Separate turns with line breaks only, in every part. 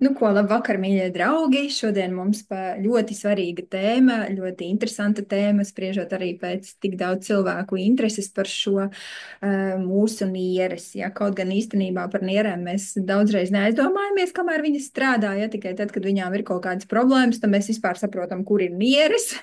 Nu, ko labvakar, mīļie draugi! Šodien mums ļoti svarīga tēma, ļoti interesanta tēma, spriežot arī pēc tik daudz cilvēku intereses par šo mūsu nieres. Ja? Kaut gan īstenībā par nierēm mēs daudzreiz neaizdomājamies, kamēr viņas strādā, ja tikai tad, kad viņām ir kaut kādas problēmas, tad mēs vispār saprotam, kur ir nieres.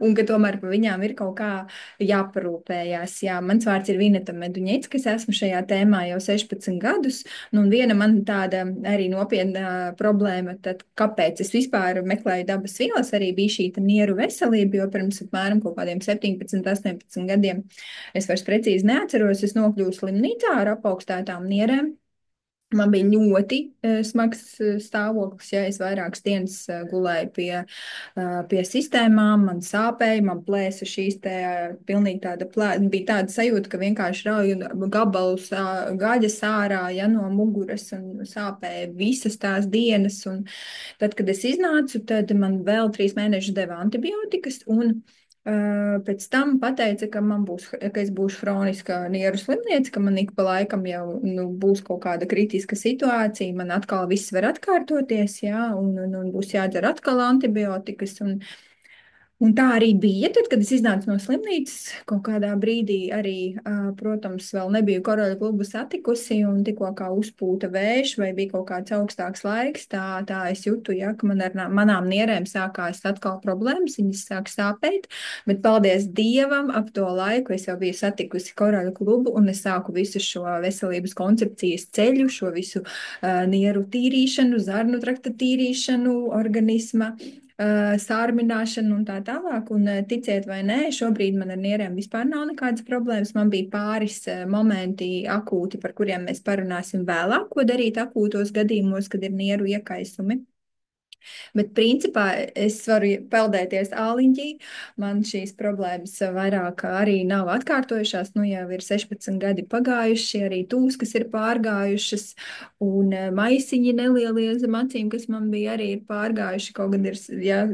Un ka tomēr par viņām ir kaut kā jāparūpējās. Jā, mans vārds ir Vineta Meduņets, kas esmu šajā tēmā jau 16 gadus. Nu, un viena man tāda arī nopietna problēma, tad kāpēc es vispār meklēju dabas vielas, arī bija šī nieru veselība, jo pirms apmēram kaut kādiem 17, 18 gadiem, es vairs precīzi neatceros, es nokļuvu slimnīcā ar apaugstētām nierēm. Man bija ļoti smags stāvoklis, ja es vairākas dienas gulēju pie sistēmām, man sāpēja, man plēsa šīs te pilnīgi bija tāda sajūta, ka vienkārši rauju gabalus gaļas ārā, ja no muguras un sāpēja visas tās dienas. Un tad, kad es iznācu, tad man vēl 3 mēnešus deva antibiotikas un pēc tam pateica, ka es būšu hroniska nieru slimniece, ka man ik pa laikam jau būs kaut kāda kritiska situācija, man atkal viss var atkārtoties, jā, un būs jādzer atkal antibiotikas. Un tā arī bija. Tad, kad es iznācu no slimnīcas, kaut kādā brīdī arī, protams, vēl nebiju koroļa klubu satikusi, un tikko kā uzpūta vējš vai bija kaut kāds augstāks laiks, tā es jūtu, ja, ka man ar manām nierēm sākās atkal problēmas, viņas sāk sāpēt, bet paldies Dievam, ap to laiku es jau biju satikusi koroļa klubu, un es sāku visu šo veselības koncepcijas ceļu, šo visu nieru tīrīšanu, zarnu trakta tīrīšanu, organisma sārmināšanu un tā tālāk. Un ticiet vai nē, šobrīd man ar nierēm vispār nav nekādas problēmas. Man bija pāris momenti akūti, par kuriem mēs parunāsim vēlāk, ko darīt akūtos gadījumos, kad ir nieru iekaisumi. Bet principā es varu peldēties āliņķī. Man šīs problēmas vairāk arī nav atkārtojušās. Nu, jau ir 16 gadi pagājuši, arī tūskas ir pārgājušas, un maisiņi nelielie zem acīm, kas man bija, arī ir pārgājuši. Kaut gan ir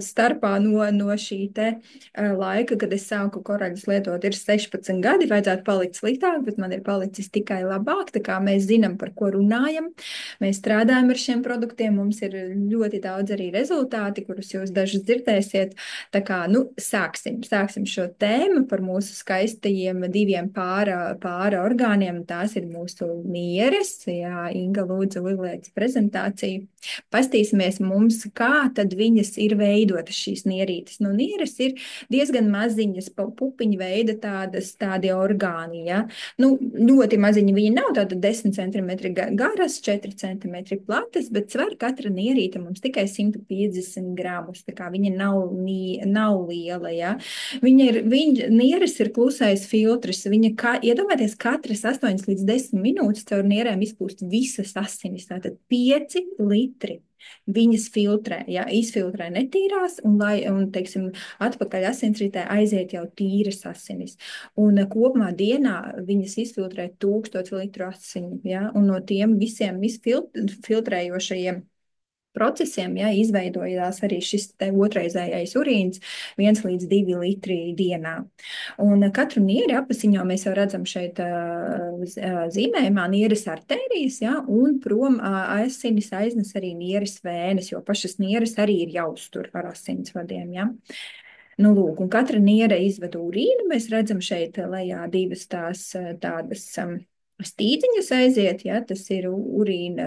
starpā no šī te laika, kad es sāku koraļus lietot, ir 16 gadi, vajadzētu palikt sliktāk, bet man ir palicis tikai labāk. Tā kā mēs zinām, par ko runājam. Mēs strādājam ar šiem produktiem, mums ir ļoti daudz arī rezultāti, kurus jūs dažus dzirdēsiet. Tā kā, sāksim šo tēmu par mūsu skaistajiem diviem pāra orgāniem. Tās ir mūsu nieres. Jā, Inga lūdzu uzliec prezentāciju. Pastīsimies mums, kā tad viņas ir veidotas šīs nierītes. Nu, nieres ir diezgan maziņas, pupiņu veida tādi orgāni, ja. Nu, ļoti maziņi viņi nav, tātad 10 centimetri garas, 4 centimetri platas, bet sver katra nierīte mums tikai 150 gramus, tā kā viņa nav liela, ja. Nieres ir klusais filtrs, iedomājieties, katras 8 līdz 10 minūtes caur nierēm izpūst visas asinis, tātad 5 litri. Viņas filtrē, ja, izfiltrē netīrās, teiksim, atpakaļ asinsritē aiziet jau tīras asinis. Un kopumā dienā viņas izfiltrē 1000 litru asiņu, ja, un no tiem visiem filtrējošajiem procesiem, ja, izveidojās arī šis te otraizējais urīns 1 līdz 2 litri dienā. Un katru nieri apasiņo mēs jau redzam šeit zīmējumā nieres artērijas, ja, un prom asinis aiznes arī nieres vēnes, jo pašas nieres arī ir jāuztur ar asinsvadiem, ja. Nu, lūk, un katra niere izved urīnu. Mēs redzam šeit lejā divas tās tādas stīdziņas aiziet, ja, tas ir urīna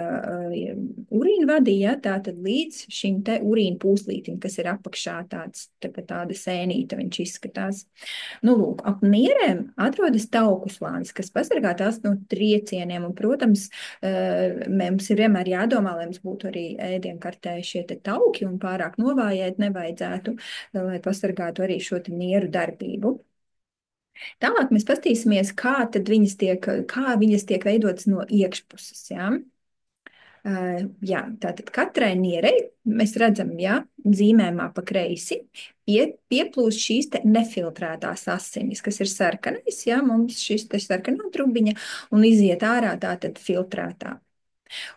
vadī, ja, tātad līdz šim te urīna pūslītim, kas ir apakšā tāda sēnīta viņš izskatās. Nu, lūk, ap nierēm atrodas tauku slānis, kas pasargā tās no triecieniem, un, protams, mums ir vienmēr jādomā, lai mums būtu arī ēdienkartē šie te tauki, un pārāk novājēt nevajadzētu, lai pasargātu arī šo te nieru darbību. Tālāk mēs paskatīsimies, kā viņas tiek veidotas no iekšpuses. Ja? Jā, tātad katrai nierei mēs redzam, ja, zīmējumā pa kreisi pieplūst šīs te nefiltrētās asinis, kas ir sarkanais, ja, mums šis te sarkanā trubiņa, un iziet ārā tātad filtrētā.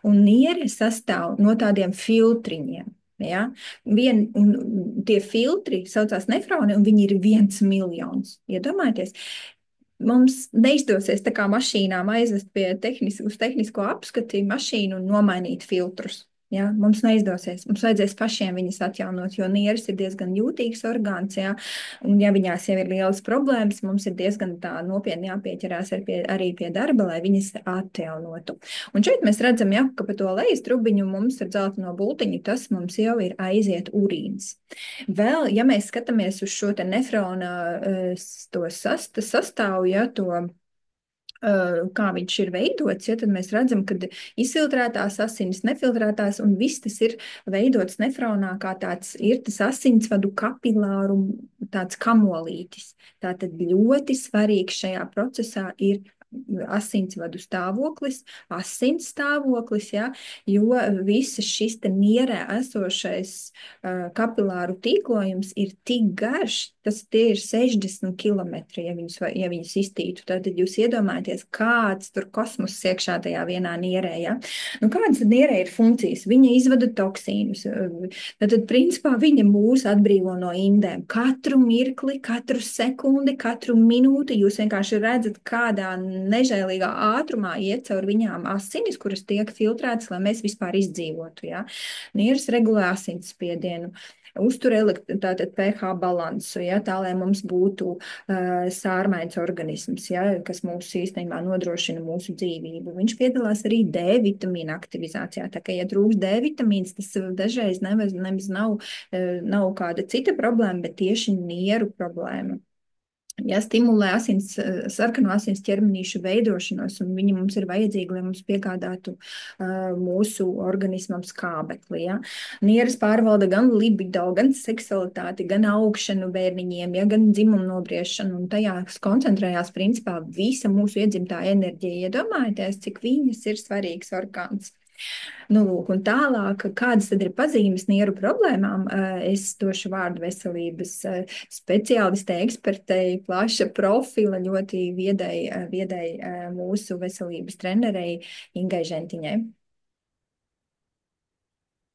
Un niere sastāv no tādiem filtriņiem. Ja? Un tie filtri saucās nefroni, un viņi ir 1 miljons. Iedomājieties, mums neizdosies tā kā mašīnām aizvest uz tehnisko apskati mašīnu un nomainīt filtrus. Ja, mums neizdosies. Mums vajadzēs pašiem viņas atjaunot, jo nieres ir diezgan jūtīgs orgāns. Ja, un, ja viņās jau ir lielas problēmas, mums ir diezgan tā nopietni jāpieķerās arī pie darba, lai viņas atjaunotu. Un šeit mēs redzam, ja, ka pa to lejas trubiņu mums ar dzelteno bultiņu tas mums jau ir aiziet urīns. Vēl, ja mēs skatāmies uz šo te nefrona to sastāvu, ja, kā viņš ir veidots, ja, tad mēs redzam, ka izfiltrētās asinis, nefiltrētās, un viss tas ir veidots nefronā, kā tāds ir tas asinsvadu kapilāru tāds kamolītis. Tātad ļoti svarīgs šajā procesā ir asinsvadu stāvoklis, asins stāvoklis, ja, jo visas šis te nierē esošais kapilāru tīklojums ir tik garš, tie ir 60 kilometri, ja viņus iztītu. Tad jūs iedomājaties, kāds tur kosmos iekšā tajā vienā nierē. Ja? Nu, kādas tad nierē ir funkcijas? Viņa izvada toksīnus. Tad, principā, viņa mūs atbrīvo no indēm. Katru mirkli, katru sekundi, katru minūti jūs vienkārši redzat, kādā nežēlīgā ātrumā iet caur viņām asinis, kuras tiek filtrētas, lai mēs vispār izdzīvotu. Ja? Nieres regulē asinsspiedienu. Uztur tātad pH balansu, ja, tā, lai mums būtu sārmains organisms, ja, kas mūs īstenībā nodrošina mūsu dzīvību. Viņš piedalās arī D vitamīna aktivizācijā, tā kā, ja trūks D vitamīns, tas dažreiz nemaz nav kāda cita problēma, bet tieši nieru problēma. Ja, stimulē sarkano asins ķermenīšu veidošanos, un viņi mums ir vajadzīgi, lai mums piegādātu mūsu organismam skābekli. Ja. Nieres pārvalda gan libido, gan seksualitāti, gan augšanu bērniņiem, ja, gan dzimumu nobriešanu, un tajās koncentrējās principā visa mūsu iedzimtā enerģija. Iedomājieties, cik viņas ir svarīgs orgāns. Nu, lūk, un tālāk, kādas tad ir pazīmes nieru problēmām, es došu vārdu veselības speciālistei, ekspertei, plaša profila, ļoti viedai mūsu veselības trenerei Ingai Žentiņai.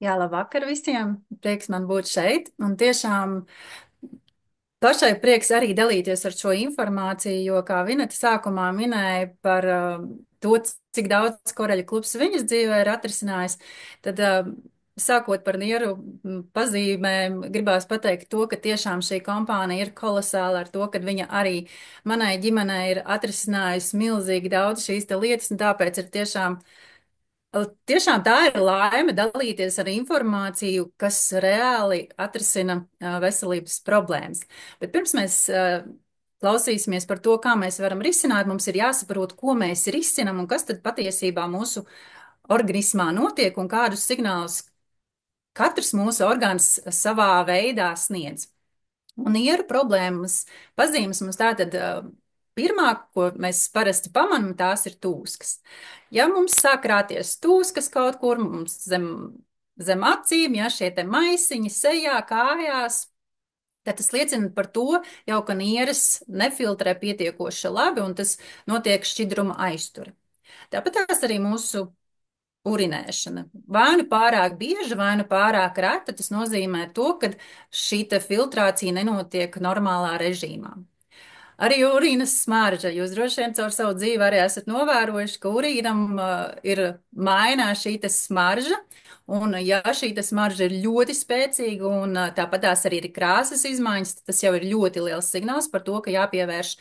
Jā, labvakar visiem! Prieks man būt šeit, un tiešām pašai prieks arī dalīties ar šo informāciju, jo, kā Vineta sākumā minēja par to, cik daudz koreļu klubs viņas dzīvē ir atrisinājis, tad sākot par nieru pazīmēm, gribās pateikt to, ka tiešām šī kompānija ir kolosāla ar to, ka viņa arī manai ģimenei ir atrisinājusi milzīgi daudz šīs te lietas, un tāpēc ir tiešām tā ir laime dalīties ar informāciju, kas reāli atrisina veselības problēmas. Bet pirms mēs klausīsimies par to, kā mēs varam risināt, mums ir jāsaprot, ko mēs risinam un kas tad patiesībā mūsu organismā notiek un kādus signālus katrs mūsu orgāns savā veidā sniedz. Un ieru problēmas pazīmes mums tātad pirmā, ko mēs parasti pamanām, tās ir tūskas. Ja mums sāk krāties tūskas kaut kur mums zem acīm, ja šie te maisiņi sejā, kājās, tad tas liecina par to jau, ka nieres nefiltrē pietiekoši labi un tas notiek šķidruma aizture. Tāpat tās arī mūsu urinēšana. Vai nu pārāk bieža, vai nu pārāk reta, tas nozīmē to, ka šī te filtrācija nenotiek normālā režīmā. Arī urīnas smarža. Jūs droši vien caur savu dzīvi arī esat novērojuši, ka urīnam ir mainā šī te smarža, un ja šī te smarža ir ļoti spēcīga, un tāpat tās arī ir krāsas izmaiņas, tas jau ir ļoti liels signāls par to, ka jāpievērš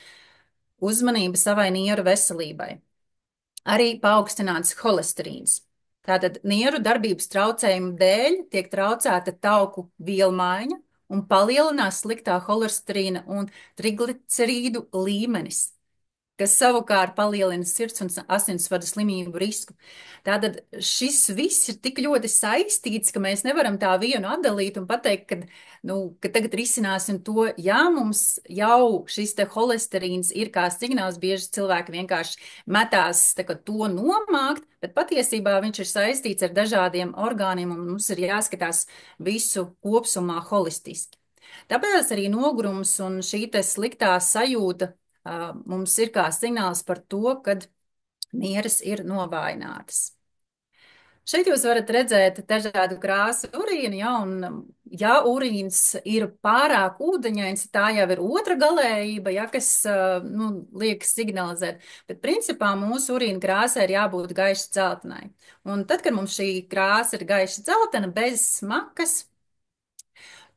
uzmanība savai nieru veselībai. Arī paaugstināts holesterīns. Tātad nieru darbības traucējumu dēļ tiek traucēta tauku vielmaiņa un palielinās sliktā holesterīna un triglicerīdu līmenis, kas savukārt palielina sirds un asinsvadu slimību risku. Tātad šis viss ir tik ļoti saistīts, ka mēs nevaram tā vienu atdalīt un pateikt, ka tagad risināsim to, ja mums jau šis te holesterīns ir kā signāls, bieži cilvēki vienkārši metās to nomākt, bet patiesībā viņš ir saistīts ar dažādiem orgāniem un mums ir jāskatās visu kopsumā holistiski. Tāpēc arī nogurums un šī te sliktā sajūta mums ir kā signāls par to, kad nieres ir novājinātas. Šeit jūs varat redzēt dažādu krāsu urīnu, ja, un ja urīns ir pārāk ūdeņains, tā jau ir otra galējība, ja, kas nu, liek signalizēt. Bet principā mūsu urīna krāsai ir jābūt gaiši dzeltenai. Un tad, kad mums šī krāsa ir gaiši dzeltena, bez smakas,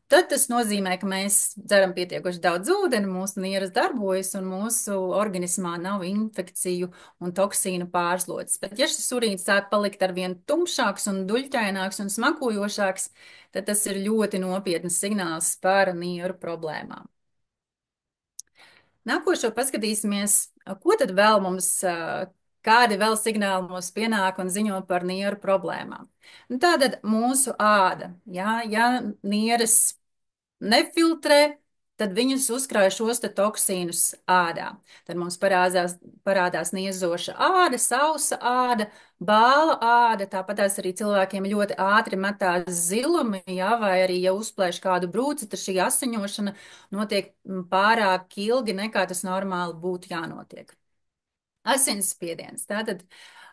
tad tas nozīmē, ka mēs dzeram pietiekoši daudz ūdeni, mūsu nieras darbojas un mūsu organismā nav infekciju un toksīnu pārslodzes. Bet ja šis urīns sāk palikt arvien tumšāks un duļķaināks un smakojošāks, tad tas ir ļoti nopietnas signāls par nieru problēmām. Nākošo paskatīsimies, ko tad vēl mums, kādi vēl signāli mums pienāk un ziņo par nieru problēmām. Nu, tātad mūsu āda, ja nieres nefiltrē, tad viņus uzkrāj šos te toksīnus ādā. Tad mums parādās niezoša āda, sausa āda, bāla āda, tāpatās arī cilvēkiem ļoti ātri metās zilumi, vai arī, ja uzplēš kādu brūci, tad šī asiņošana notiek pārāk ilgi, nekā tas normāli būtu jānotiek. Asinsspiediens. Tātad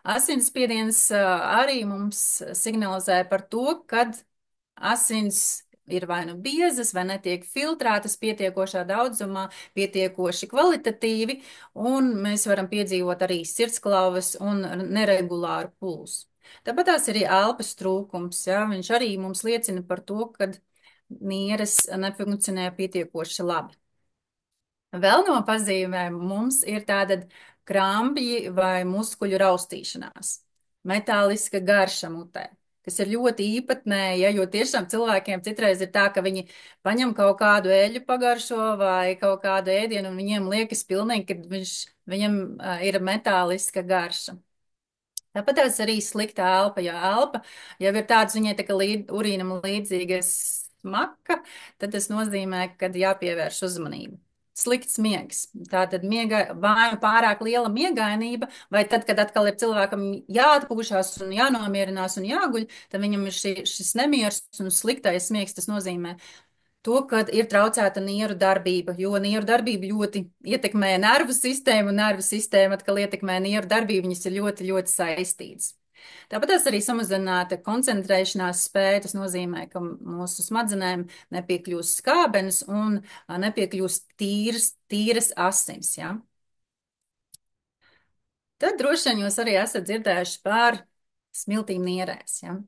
asinsspiediens arī mums signalizē par to, kad asins ir vai nu biezas, vai netiek filtrētas pietiekošā daudzumā, pietiekoši kvalitatīvi, un mēs varam piedzīvot arī sirdsklauvas un neregulāru pulsu. Tāpat tās ir arī elpas trūkums, viņš arī mums liecina par to, ka nieres nefunkcionē pietiekoši labi. Vēl no pazīmēm mums ir tāda krambji vai muskuļu raustīšanās, metāliska garša mutē, kas ir ļoti īpatnēja, jo tiešām cilvēkiem citreiz ir tā, ka viņi paņem kaut kādu eļu pagaršo vai kaut kādu ēdienu, un viņiem liekas pilnīgi, ka viņam ir metāliska garša. Tāpat tās arī slikta elpa, jo elpa jau ir tāds, viņai tā kā urīnam līdzīga smaka, tad tas nozīmē, ka jāpievērš uzmanību. Slikts miegs. Tātad vai nu pārāk liela miegainība, vai tad, kad atkal ir cilvēkam jāatpūšās un jānomierinās un jāguļ, tad viņam ir šis nemiers un sliktais miegs. Tas nozīmē to, ka ir traucēta nieru darbība, jo nieru darbība ļoti ietekmē nervu sistēmu, un nervu sistēma atkal ietekmē nieru darbību, viņas ir ļoti, ļoti saistītas. Tāpat tas arī samazināta koncentrēšanās spēja. Tas nozīmē, ka mūsu smadzenēm nepiekļūst skābenes un nepiekļūst tīras asins. Ja? Tad droši vien jūs arī esat dzirdējuši par smiltīm nierēs. Ja?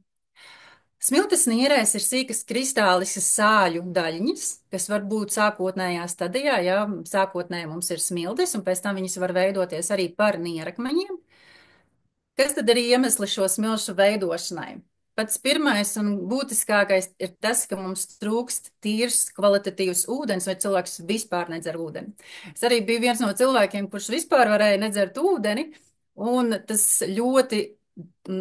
Smiltis nierēs ir sīkas kristāliskas sāļu daļiņas, kas var būt sākotnējā stadijā, ja sākotnēji mums ir smiltis, un pēc tam viņas var veidoties arī par nierakmeņiem. Kas tad ir iemesli šo smilšu veidošanai? Pats pirmais un būtiskākais ir tas, ka mums trūkst tīrs, kvalitatīvs ūdens, vai cilvēks vispār nedzer ūdeni. Es arī biju viens no cilvēkiem, kurš vispār varēja nedzert ūdeni, un tas ļoti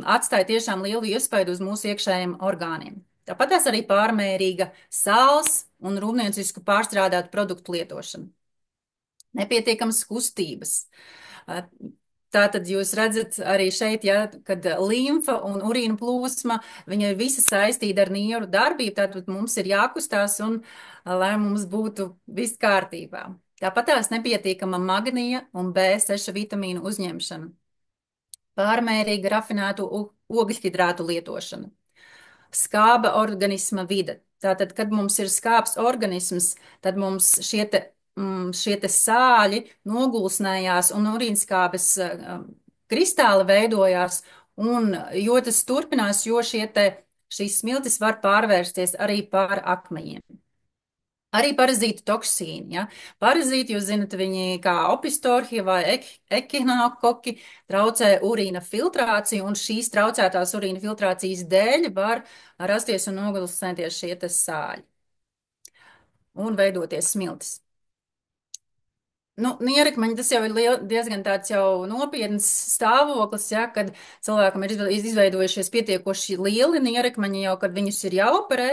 atstāja tiešām lielu iespaidu uz mūsu iekšējiem orgāniem. Tāpat tās arī pārmērīga sāls un rūpniecisku pārstrādātu produktu lietošana. Nepietiekams kustības. Tātad jūs redzat arī šeit, kad limfa un urīna plūsma, viņa ir visa saistīta ar nieru darbību, tātad mums ir jākustās un lai mums būtu viss kārtībā. Tāpat tās nepietiekama magnija un B6 vitamīnu uzņemšana. Pārmērīga rafinētu ogļhidrātu lietošana. Skāba organisma vide. Tātad, kad mums ir skābs organisms, tad mums šie te sāļi nogulsnējās un urīnskābes kristāli veidojās, un jo tas turpinās, jo šīs smiltis var pārvērsties arī par akmeņiem. Arī parazītu toksīni. Ja? Parazīti, jūs zinat, viņi kā opistorhija vai ekinokoki traucē urīna filtrāciju, un šīs traucētās urīna filtrācijas dēļ var rasties un nogulsnēties šie te sāļi un veidoties smiltis. Nu, nierakmeņi, tas jau ir diezgan tāds jau nopietns stāvoklis, ja, kad cilvēkam ir izveidojušies pietiekoši lieli nierakmeņi jau, kad viņus ir jāoperē.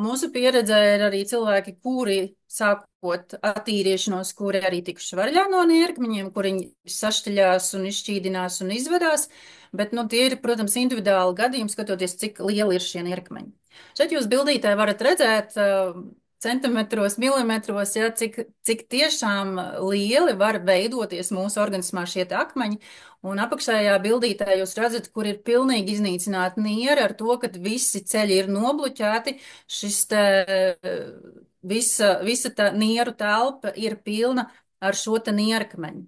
Mūsu pieredzē ir arī cilvēki, kuri sākot attīriešanos, kuri arī tikuši vaļā no nierakmeņiem, kuri sašķeļās un izšķīdinās un izvedās, bet, nu, tie ir, protams, individuāli gadījumi, skatoties, cik lieli ir šie nierakmeņi. Šeit jūs bildītē varat redzēt centimetros, milimetros, ja, cik tiešām lieli var veidoties mūsu organismā šie te akmeņi. Un apakšējā bildītē jūs redzat, kur ir pilnīgi iznīcināta niera ar to, ka visi ceļi ir nobluķēti. Šis te visa tā nieru telpa ir pilna ar šo te nierakmeņu.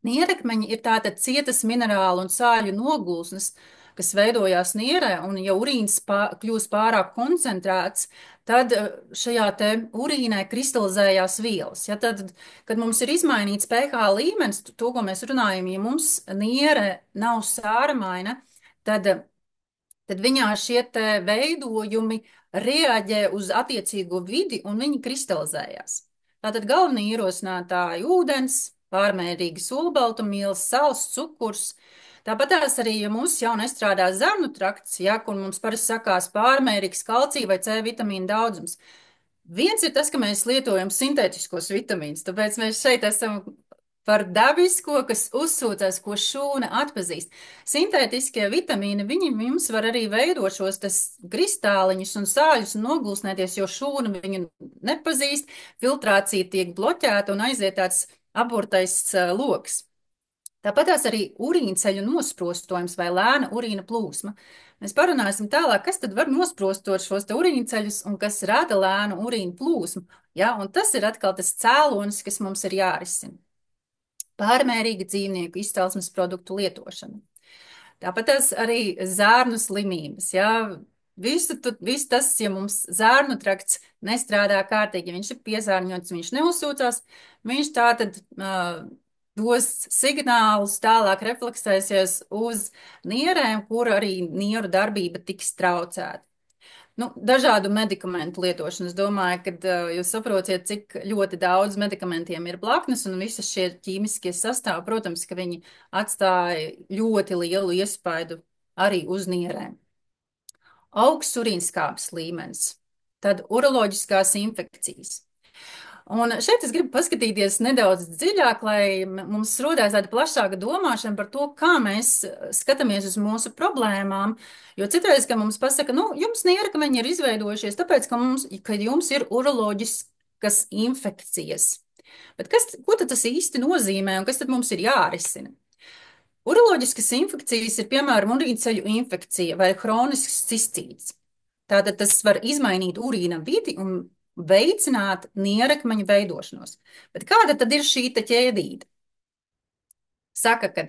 Nierakmeņi ir tātad cietas minerālu un sāļu nogulsnes, kas veidojās nierē, un ja urīns kļūst pārāk koncentrēts, tad šajā te urīnē kristalizējās vielas. Ja, tad, kad mums ir izmainīts pH līmenis, to, ko mēs runājam, ja mums niere nav sārmaina, tad viņā šie te veidojumi reaģē uz attiecīgo vidi un viņi kristalizējās. Tātad galvenie ierosinātāji - ūdens, pārmērīgas olbaltumvielas, sāls, cukurs. Tāpat arī, ja mums jau nestrādā zarnu trakts, ja, kur mums parasti sakās pārmērīgs kalcija vai C vitamīna daudzums. Viens ir tas, ka mēs lietojam sintētiskos vitamīnus, tāpēc mēs šeit esam par dabisko, kas uzsūcās, ko šūna atpazīst. Sintētiskie vitamīni, viņi jums var arī veidot šos kristāliņus un sāļus un nogulsnēties, jo šūna viņu nepazīst, filtrācija tiek bloķēta un aiziet tāds aburtais loks. Tāpat arī urīnceļu nosprostojums vai lēna urīna plūsma. Mēs parunāsim tālāk, kas tad var nosprostot šos te urīnceļus un kas rada lēnu urīna plūsmu. Ja? Un tas ir atkal tas cēlonis, kas mums ir jārisina. Pārmērīga dzīvnieku izcelsmes produktu lietošana. Tāpat arī zārnu slimības. Ja? Visu tas, ja mums zārnu trakts nestrādā kārtīgi, ja viņš ir piesārņots, viņš neuzsūcās, viņš tātad dos signālus, tālāk refleksēsies uz nierēm, kur arī nieru darbība tiks traucēta. Nu, dažādu medikamentu lietošanu. Es domāju, ka jūs saprotiet, cik ļoti daudz medikamentiem ir blaknes, un visas šie ķīmiskie sastāvi, protams, ka viņi atstāja ļoti lielu iespaidu arī uz nierēm. Augsts urīnskābes līmenis, tad uroloģiskās infekcijas. Un šeit es gribu paskatīties nedaudz dziļāk, lai mums rodās tāda plašāka domāšana par to, kā mēs skatāmies uz mūsu problēmām. Jo citreiz, ka mums pasaka, nu, jums nierakmeņi ir izveidojušies, tāpēc, ka jums ir uroloģiskas infekcijas. Bet ko tad tas īsti nozīmē un kas tad mums ir jārisina? Uroloģiskas infekcijas ir, piemēram, urīnceļu infekcija vai hronisks cistīts. Tātad tas var izmainīt urīna vidi un veicināt nierakmeņu veidošanos. Bet kāda tad ir šī ķēdīte? Saka, ka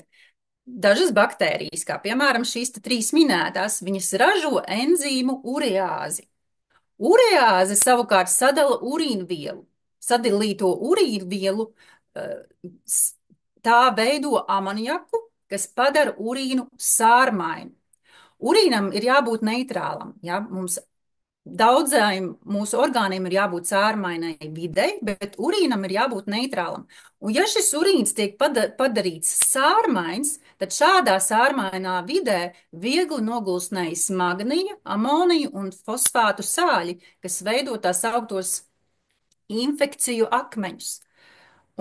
dažas baktērijas, kā piemēram šīs trīs minētās, viņas ražo enzīmu ureāzi. Ureāze savukārt sadala urīnvielu. Sadalīto urīnvielu tā veido amoniaku, kas padara urīnu sārmainu. Urīnam ir jābūt neitrālam, ja? Mums daudziem mūsu orgāniem ir jābūt sārmainai videi, bet urīnam ir jābūt neitrālam. Un ja šis urīns tiek padarīts sārmains, tad šādā sārmainā vidē viegli nogulsnējas magnija, amoniju un fosfātu sāļi, kas veido tās augtos infekciju akmeņus.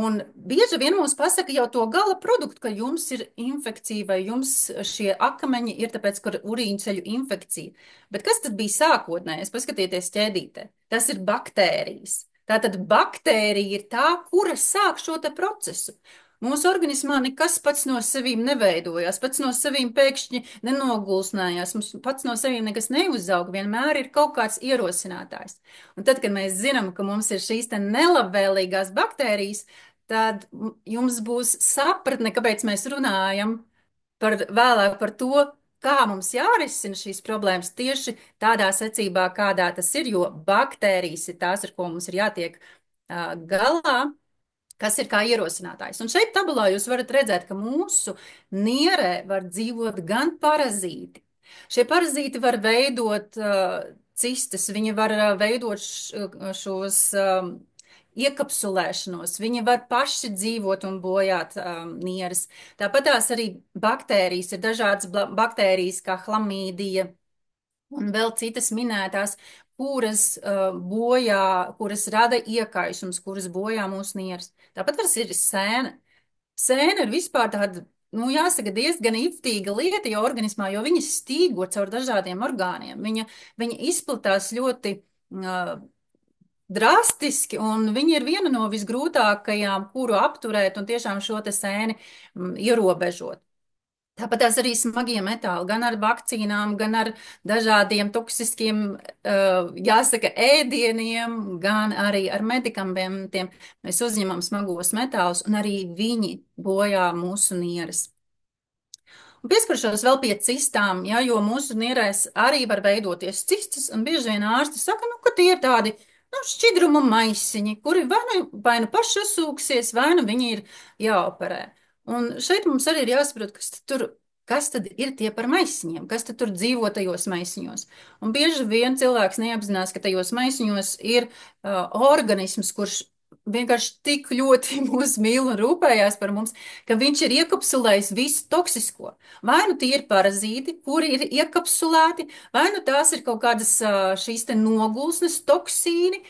Un bieži vien mums pasaka jau to gala produktu, ka jums ir infekcija vai jums šie akmeņi ir tāpēc, ka urīnceļu infekcija. Bet kas tad bija sākotnējais? Paskatieties ķēdītē. Tas ir baktērijas. Tātad baktērija ir tā, kura sāk šo te procesu. Mūsu organismā nekas pats no sevīm neveidojās, pats no sevīm pēkšņi nenogulsnējās, mums pats no sevīm nekas neuzauga, vienmēr ir kaut kāds ierosinātājs. Un tad, kad mēs zinām, ka mums ir šīs te nelabvēlīgās baktērijas, tad jums būs sapratne, kāpēc mēs runājam vēlāk par to, kā mums jārisina šīs problēmas tieši tādā secībā, kādā tas ir, jo baktērijas ir tās, ar ko mums ir jātiek galā, kas ir kā ierosinātājs. Un šeit tabulā jūs varat redzēt, ka mūsu nierē var dzīvot gan parazīti. Šie parazīti var veidot cistas, viņi var veidot šos iekapsulēšanos, viņi var paši dzīvot un bojāt nieres. Tāpat tās arī baktērijas, ir dažādas baktērijas kā chlamīdija un vēl citas minētās, kuras rada iekaisums, kuras bojā mūsu nieres. Tāpat ir sēne. Sēne ir vispār tāda, nu, jāsaka, diezgan iftīga lieta jau organismā, jo viņa stīgo caur dažādiem orgāniem. Viņa izplatās ļoti drastiski, un viņi ir viena no visgrūtākajām, kuru apturēt un tiešām šo te sēni ierobežot. Tāpat tās arī smagie metāli, gan ar vakcīnām, gan ar dažādiem toksiskiem, jāsaka, ēdieniem, gan arī ar medikamentiem. Mēs uzņemam smagos metālus, un arī viņi bojā mūsu nieres. Un pieskaršos vēl pie cistām, ja, jo mūsu nierēs arī var veidoties cistas, un bieži vien ārsti saka, nu, ka tie ir tādi, nu, šķidrumu maisiņi, kuri vai nu paši uzsūksies, vai nu viņi ir jāoperē. Un šeit mums arī ir jāsaprot, kas tad ir tie par maisiņiem, kas tad tur dzīvo tajos maisiņos. Un bieži vien cilvēks neapzinās, ka tajos maisiņos ir organisms, kurš vienkārši tik ļoti mūs mīl un rūpējās par mums, ka viņš ir iekapsulējis visu toksisko. Vai nu tie ir parazīti, kuri ir iekapsulēti, vai nu tās ir kaut kādas šīs te nogulsnes toksīni,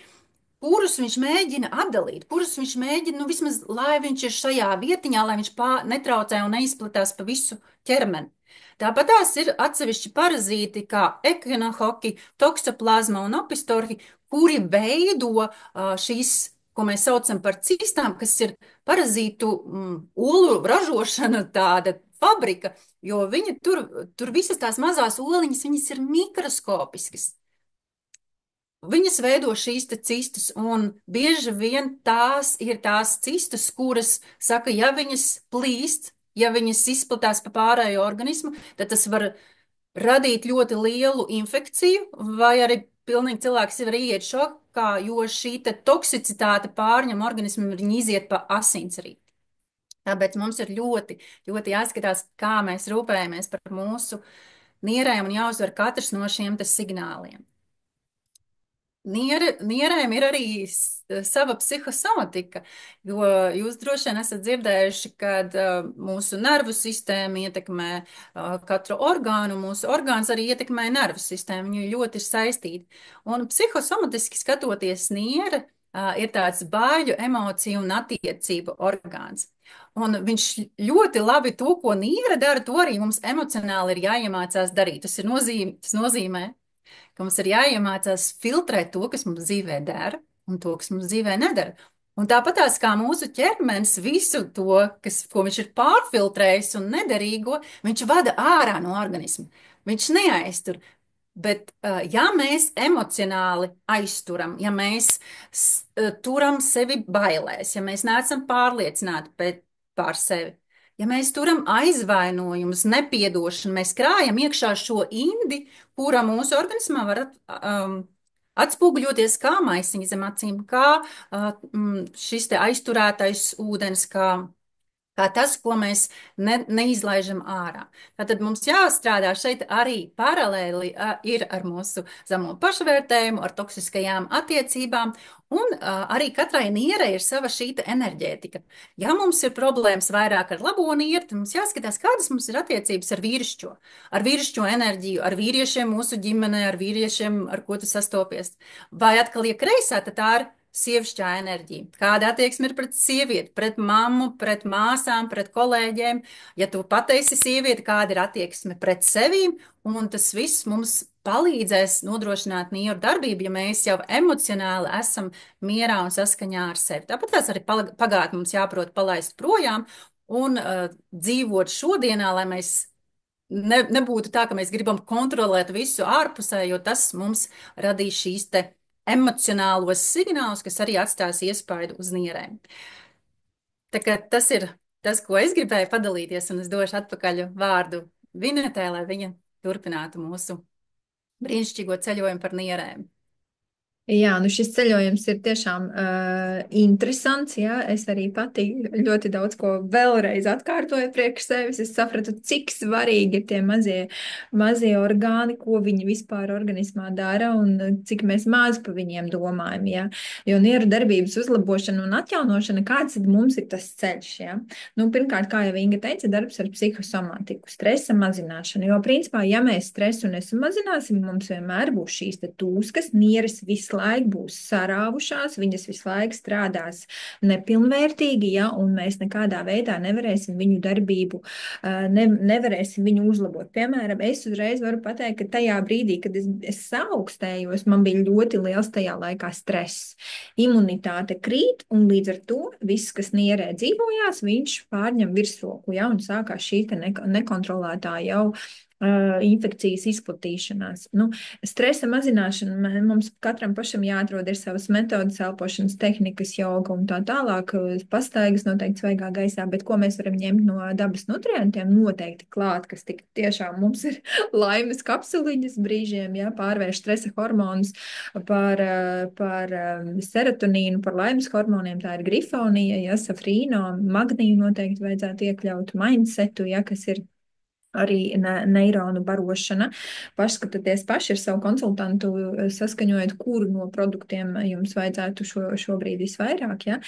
kurus viņš mēģina atdalīt, kurus viņš mēģina, nu vismaz, lai viņš ir šajā vietiņā, lai viņš netraucē un neizplatās pa visu ķermeni. Tāpat tās ir atsevišķi parazīti kā ekinohoki, toksoplazma un opistorhi, kuri veido šīs, ko mēs saucam par cistām, kas ir parazītu olu ražošana tāda fabrika, jo viņi tur visas tās mazās oliņas, viņas ir mikroskopiskas. Viņas veido šīs te cistas, un bieži vien tās ir tās cistas, kuras saka, ja viņas plīst, ja viņas izplatās pa pārējo organismu, tad tas var radīt ļoti lielu infekciju, vai arī pilnīgi cilvēks var iet šokā, jo šī te toksicitāte pārņem organismu, viņi iziet pa asinsrīti. Tāpēc mums ir ļoti, ļoti jāskatās, kā mēs rūpējamies par mūsu nierēm un jāuzvar katrs no šiem te signāliem. Nierēm ir arī sava psihosomatika, jo jūs droši vien esat dzirdējuši, ka mūsu nervu sistēma ietekmē katru orgānu, mūsu orgāns arī ietekmē nervu sistēmu, viņi ļoti ir saistīti. Un psihosomatiski skatoties, niere ir tāds baiļu, emociju un attiecību orgāns. Un viņš ļoti labi to, ko niere dara, to arī mums emocionāli ir jāiemācās darīt. Tas nozīmē, ka mums ir jāiemācās filtrēt to, kas mums dzīvē dara, un to, kas mums dzīvē nedara. Un tāpatās kā mūsu ķermenis visu to, ko viņš ir pārfiltrējis un nederīgo, viņš vada ārā no organisma. Viņš neaiztur. Bet, ja mēs emocionāli aizturam, ja mēs turam sevi bailēs, ja mēs neesam pārliecināti pār sevi, ja mēs turam aizvainojumus, nepiedošanu, mēs krājam iekšā šo indi, kura mūsu organismā var atspoguļoties kā maisiņa zem acīm, kā šis te aizturētais ūdens, kā tas, ko mēs neizlaižam ārā. Tātad mums jāstrādā šeit arī paralēli ir ar mūsu zemo pašvērtējumu, ar toksiskajām attiecībām, un arī katrai nierei ir sava šīta enerģētika. Ja mums ir problēmas vairāk ar labo nieri, tad mums jāskatās, kādas mums ir attiecības ar vīrišķo enerģiju, ar vīriešiem mūsu ģimenē, ar vīriešiem, ar ko tu sastopies. Vai atkal, ja kreisā, tad tā ir sievišķā enerģija. Kāda attieksme ir pret sievieti, pret mammu, pret māsām, pret kolēģiem? Ja tu pateiksi sievieti, kāda ir attieksme pret sevīm, un tas viss mums palīdzēs nodrošināt mieru darbību, ja mēs jau emocionāli esam mierā un saskaņā ar sevi. Tāpat tās arī pagātni mums jāprot palaist projām un dzīvot šodienā, lai mēs nebūtu tā, ka mēs gribam kontrolēt visu ārpusē, jo tas mums radīs šīs te emocionālos signālus, kas arī atstās iespaidu uz nierēm. Tā kā tas ir tas, ko es gribēju padalīties, un es došu atpakaļ vārdu Vinetē, lai viņa turpinātu mūsu brīnišķīgo ceļojumu par nierēm.
Jā, nu šis ceļojums ir tiešām interesants. Jā. Es arī pati ļoti daudz ko vēlreiz atkārtoju priekš sevis. Es sapratu, cik svarīgi ir tie mazie orgāni, ko viņi vispār organismā dara un cik mēs maz par viņiem domājam. Jā. Jo nieru darbības uzlabošana un atjaunošana, kāds tad mums ir tas ceļš? Jā. Nu, pirmkārt, kā jau Inga teica, darbs ar psihosomatiku, stresa mazināšanu. Jo, principā, ja mēs stresu nesamazināsim, mums vienmēr būs šīs te tūskas, nieres visu laiku būs sarāvušās, viņas visu laiku strādās nepilnvērtīgi, ja, un mēs nekādā veidā nevarēsim viņu darbību, nevarēsim viņu uzlabot. Piemēram, es uzreiz varu pateikt, ka tajā brīdī, kad es saaugstējos, man bija ļoti liels tajā laikā stress. Imunitāte krīt, un līdz ar to viss, kas nierē dzīvojās, viņš pārņem virsroku, ja, un sākās šī te nekontrolētā jau infekcijas izplatīšanās. Nu, stresa mazināšana mums katram pašam jāatrod ir savas metodas, elpošanas tehnikas, joga un tā tālāk, pastaigas noteikti svaigā gaisā, bet ko mēs varam ņemt no dabas nutrientiem noteikti klāt, kas tik tiešām mums ir laimes kapsuliņas brīžiem, ja, pārvērš stresa hormonus par serotonīnu, par laimes hormoniem, tā ir grifonija, ja, safrīno, magnīju noteikti vajadzētu iekļaut, mindsetu, ja, kas ir arī neironu barošana. Pašskatieties paši ar savu konsultantu, saskaņojot, kuru no produktiem jums vajadzētu šobrīd visvairāk. Ja?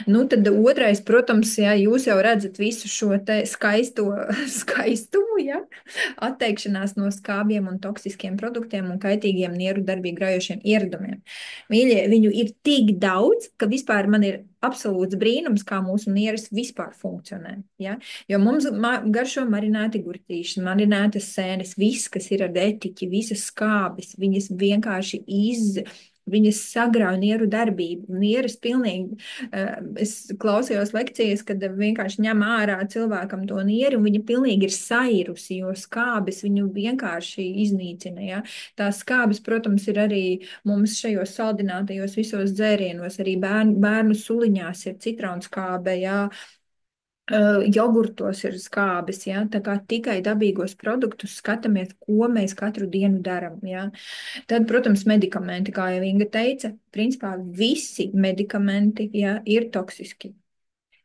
Nu, tad otrais, protams, ja jūs jau redzat visu šo te skaistumu, ja? Atteikšanās no skābiem un toksiskiem produktiem un kaitīgiem nieru darbīgi graujošiem ieradumiem. Mīļie, viņu ir tik daudz, ka vispār man ir absolūts brīnums, kā mūsu nieres vispār funkcionē. Ja? Jo mums garšo marināti gurķīši, marinātas sēnes, viss, kas ir ar etiķi, visas skābes, viņas vienkārši viņas sagrauj nieru darbību. Nieres pilnīgi, es klausījos lekcijas, kad vienkārši ņem ārā cilvēkam to nieri, un viņa pilnīgi ir sairusi, jo skābes viņu vienkārši iznīcina. Ja? Tās skābes, protams, ir arī mums šajos saldinātajos visos dzērienos, arī bērnu suliņās ir citronskābe, ja? Jogurtos ir skābes, ja? Tā kā tikai dabīgos produktus skatāmies, ko mēs katru dienu daram, ja? Tad, protams, medikamenti, kā jau Inga teica, principā visi medikamenti, ja, ir toksiski.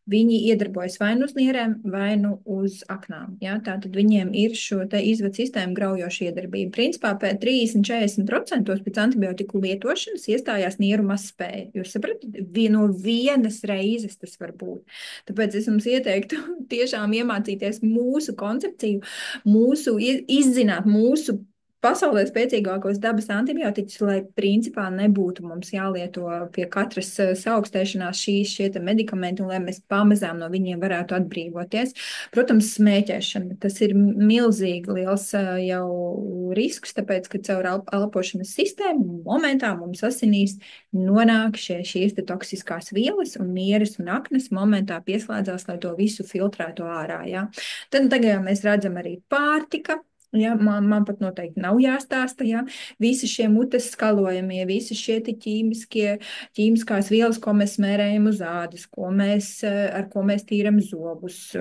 Viņi iedarbojas vai nu uz nierēm, vai nu uz aknām. Ja? Tātad viņiem ir šo te izvadu sistēmu graujoša iedarbība. Principā pēc 30–40% pēc antibiotiku lietošanas iestājās nieru mazspēja. Jūs sapratat, no vienas reizes tas var būt. Tāpēc es jums ieteiktu tiešām iemācīties mūsu koncepciju, izzināt mūsu pasaulē spēcīgākos dabas antibiotiķus, lai principā nebūtu mums jālieto pie katras saaugstēšanās šie medikamenti, un lai mēs pamazām no viņiem varētu atbrīvoties. Protams, smēķēšana, tas ir milzīgi liels jau risks, tāpēc, ka caur elpošanas sistēmu momentā mums asinīs nonāk šīs te toksiskās vielas, un nieres un aknas momentā pieslēdzās, lai to visu filtrētu ārā. Ja? Tad tagad mēs redzam arī pārtika. Ja, man pat noteikti nav jāstāsta, ja, visi šie mutes skalojamie, visi šie ķīmiskās vielas, ko mēs smērējam uz ādas, ar ko mēs tīram zobus,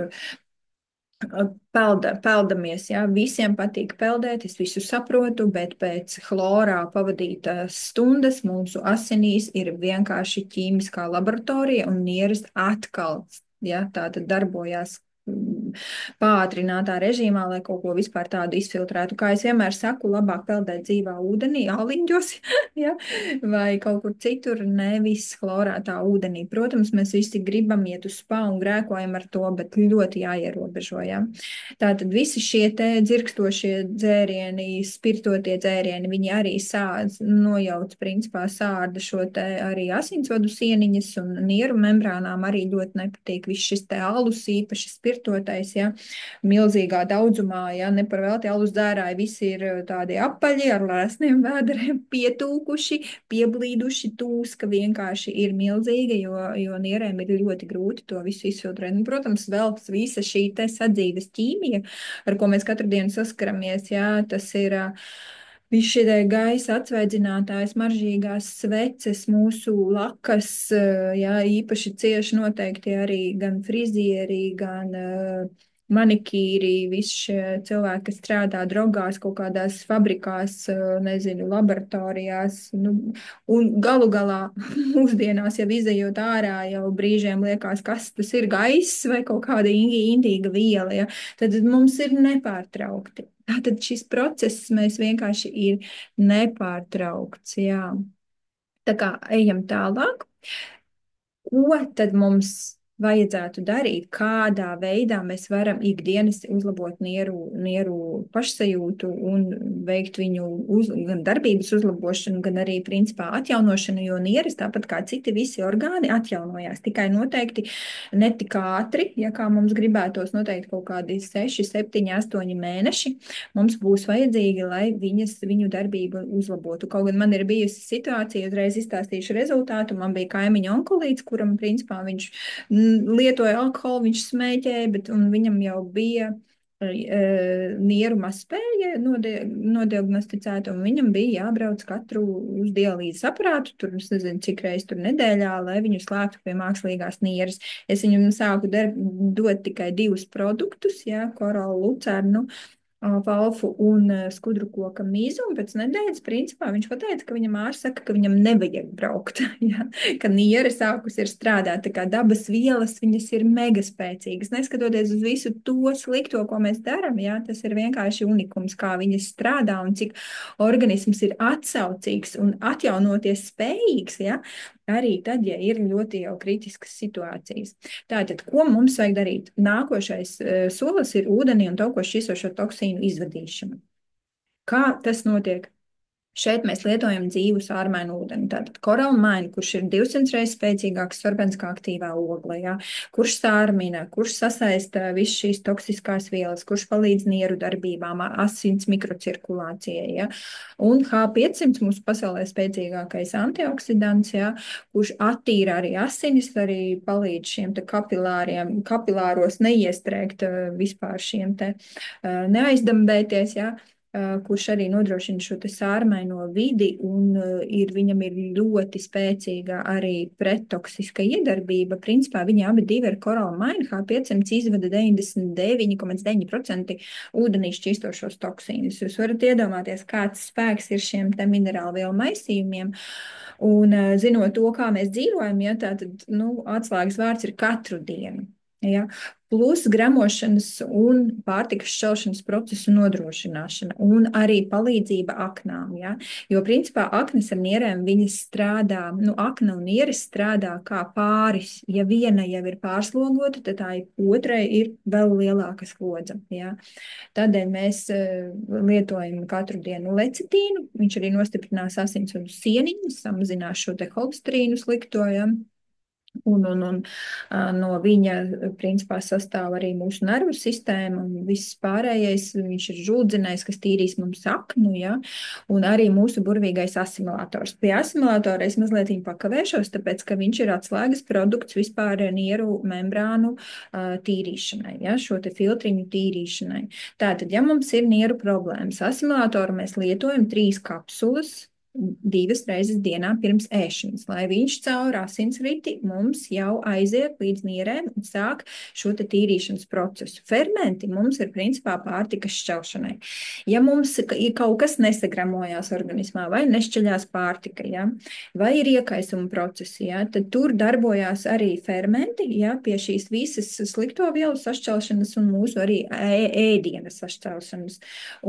peldamies, ja, visiem patīk peldēt, es visu saprotu, bet pēc chlorā pavadītās stundas mūsu asinīs ir vienkārši ķīmiskā laboratorija un nieres atkal, ja, tā tad darbojās pātrinātā režīmā, lai kaut ko vispār tādu izfiltrētu. Kā es vienmēr saku, labāk peldēt dzīvā ūdenī, āliņģos, ja? Vai kaut kur citur, nevis chlorētā ūdenī. Protams, mēs visi gribam iet uz spa un grēkojam ar to, bet ļoti jāierobežo. Ja? Tātad visi šie te dzirkstošie dzērieni, spirtotie dzērieni, viņi arī nojauc, principā sārda šo te arī asinsvadu sieniņas un nieru membrānām arī ļoti nepatīk. Viss šis te alus īpaši spirtotais, ja, milzīgā daudzumā, ja, ne par velti alus dzērāji, visi ir tādi apaļi ar lēsniem vēderiem, pietūkuši, pieblīduši, tūska vienkārši ir milzīga, jo nierēm ir ļoti grūti to visu izfiltrēt. Un, protams, vēl visa šī te sadzīves ķīmija, ar ko mēs katru dienu saskaramies, ja, tas ir viss šie gaisa atsvaidzinātājs, maržīgās sveces, mūsu lakas, jā, īpaši cieši noteikti arī gan frizieri, gan manikīri, visi šie cilvēki, kas strādā drogās, kaut kādās fabrikās, nezinu, laboratorijās, nu, un galu galā mūsdienās jau izejot ārā, jau brīžiem liekas, kas tas ir gaiss vai kaut kāda indīga viela, ja? Tad mums ir nepārtraukti. Tātad šis process mēs vienkārši ir nepārtraukts, jā. Tā kā ejam tālāk. Ko tad mums vajadzētu darīt, kādā veidā mēs varam ikdienas uzlabot nieru pašsajūtu un veikt viņu gan darbības uzlabošanu, gan arī principā atjaunošanu, jo nieres, tāpat kā citi visi orgāni, atjaunojās. Tikai noteikti ne tik ātri, ja kā mums gribētos noteikti kaut kādi 6, 7, 8 mēneši, mums būs vajadzīgi, lai viņu darbību uzlabotu. Kaut gan man ir bijusi situācija, uzreiz izstāstīšu rezultātu, man bija kaimiņa onkulīts, kuram principā viņš lietoja alkoholu, viņš smēķēja, bet viņam jau bija nieru mazspēja nodiagnosticēta, un viņam bija jābrauc katru uz dialīzes aparātu, tur, es nezinu, cik reiz tur nedēļā, lai viņu slēgtu pie mākslīgās nieres. Es viņam sāku dot tikai 2 produktus, jā, koralu lucernu, valfu un skudru koka mīzu, un pēc nedēļas, principā, viņš pateica, ka viņam ārsts saka, ka viņam nevajag braukt, ja? Ka niere sākus ir strādāt, tā kā dabas vielas, viņas ir mega spēcīgas, neskatoties uz visu to slikto, ko mēs daram, ja? Tas ir vienkārši unikums, kā viņas strādā un cik organisms ir atsaucīgs un atjaunoties spējīgs, ja? Arī tad, ja ir ļoti jau kritiskas situācijas. Tātad, ko mums vajag darīt? Nākošais solis ir ūdenī un taukoši šķīstošo toksīnu izvadīšana. Kā tas notiek? Šeit mēs lietojam dzīvu sārmainu ūdeni. Tātad koralmaini, kurš ir 200 reizes spēcīgāks sorbens kā aktīvā ogle, ja? Kurš sārmina, kurš sasaista visas šīs toksiskās vielas, kurš palīdz nieru darbībām, asins mikrocirkulācijai. Ja? Un H500 mūsu pasaulē spēcīgākais antioksidants, ja? Kurš attīra arī asinis, arī palīdz šiem te kapilāros neiestrēgt vispār šiem te neaizdambēties, ja? Kurš arī nodrošina šo sārmaino vidi, un viņam ir ļoti spēcīga arī prettoksiska iedarbība. Principā viņi abi divi ir koralmaini, H500 izvada 99,9% ūdenī šķīstošos toksīnus. Jūs varat iedomāties, kāds spēks ir šiem te minerālu vielu maisījumiem, un zinot to, kā mēs dzīvojam, ja, tātad, atslēgas vārds ir katru dienu. Ja? Plus gramošanas un pārtikas šķelšanas procesu nodrošināšana un arī palīdzība aknām. Ja? Jo principā aknas ar nierēm viņas strādā, akna un nieres strādā kā pāris. Ja viena jau ir pārslogota, tad tā otrai ir vēl lielāka slodze. Ja? Tādēļ mēs lietojam katru dienu lecitīnu, viņš arī nostiprinās asinsvadu sieniņus, samazinās šo te holesterīnu slikto, ja? Un no viņa, principā, sastāv arī mūsu nervu sistēma un viss pārējais, viņš ir žūdzinājs, kas tīrīs mums aknu, ja? Un arī mūsu burvīgais asimilators. Pie asimilatora es mazliet pakavēšos, tāpēc, ka viņš ir atslēgas produkts vispār nieru membrānu tīrīšanai, ja? Šo te filtriņu tīrīšanai. Tātad, ja mums ir nieru problēmas, asimilatoru mēs lietojam 3 kapsulas, 2 reizes dienā pirms ēšanas, lai viņš caur asinsriti mums jau aiziet līdz nierēm un sāk šo te tīrīšanas procesu. Fermenti mums ir principā pārtikas šķelšanai. Ja mums ir kaut kas nesagramojās organismā vai nešķeļās pārtika, ja, vai ir iekaisuma procesi, ja, tad tur darbojās arī fermenti, ja, pie šīs visas slikto vielu sašķelšanas un mūsu arī ēdienas sašķelšanas.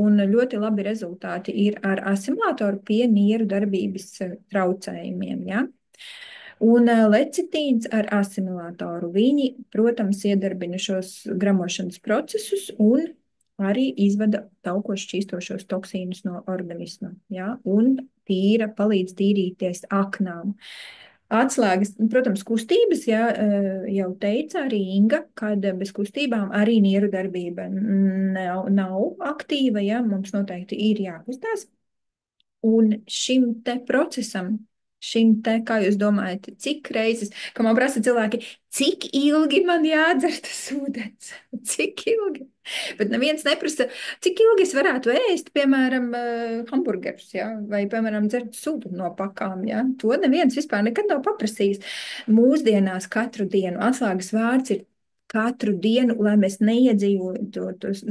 Un ļoti labi rezultāti ir ar asimilatoru pie nieru darbības traucējumiem, ja? Un lecitīns ar asimilatoru. Viņi, protams, iedarbina šos gramošanas procesus un arī izvada taukoši šķīstošos toksīnus no organisma, ja? Un palīdz tīrīties aknām. Atslēgas, protams, kustības, ja, jau teica arī Inga, kad bez kustībām arī nieru darbība nav aktīva, ja, mums noteikti ir jākustās. Un šim te procesam, kā jūs domājat, cik reizes, ka man prasa cilvēki, cik ilgi man jādzer tas ūdens? Cik ilgi? Bet neviens neprasa, cik ilgi es varētu ēst, piemēram, hamburgerus, ja? Vai, piemēram, dzert sulu no pakām. Ja? To neviens vispār nekad nav paprasījis. Mūsdienās katru dienu atslēgas vārds ir katru dienu, lai mēs neiedzīvotos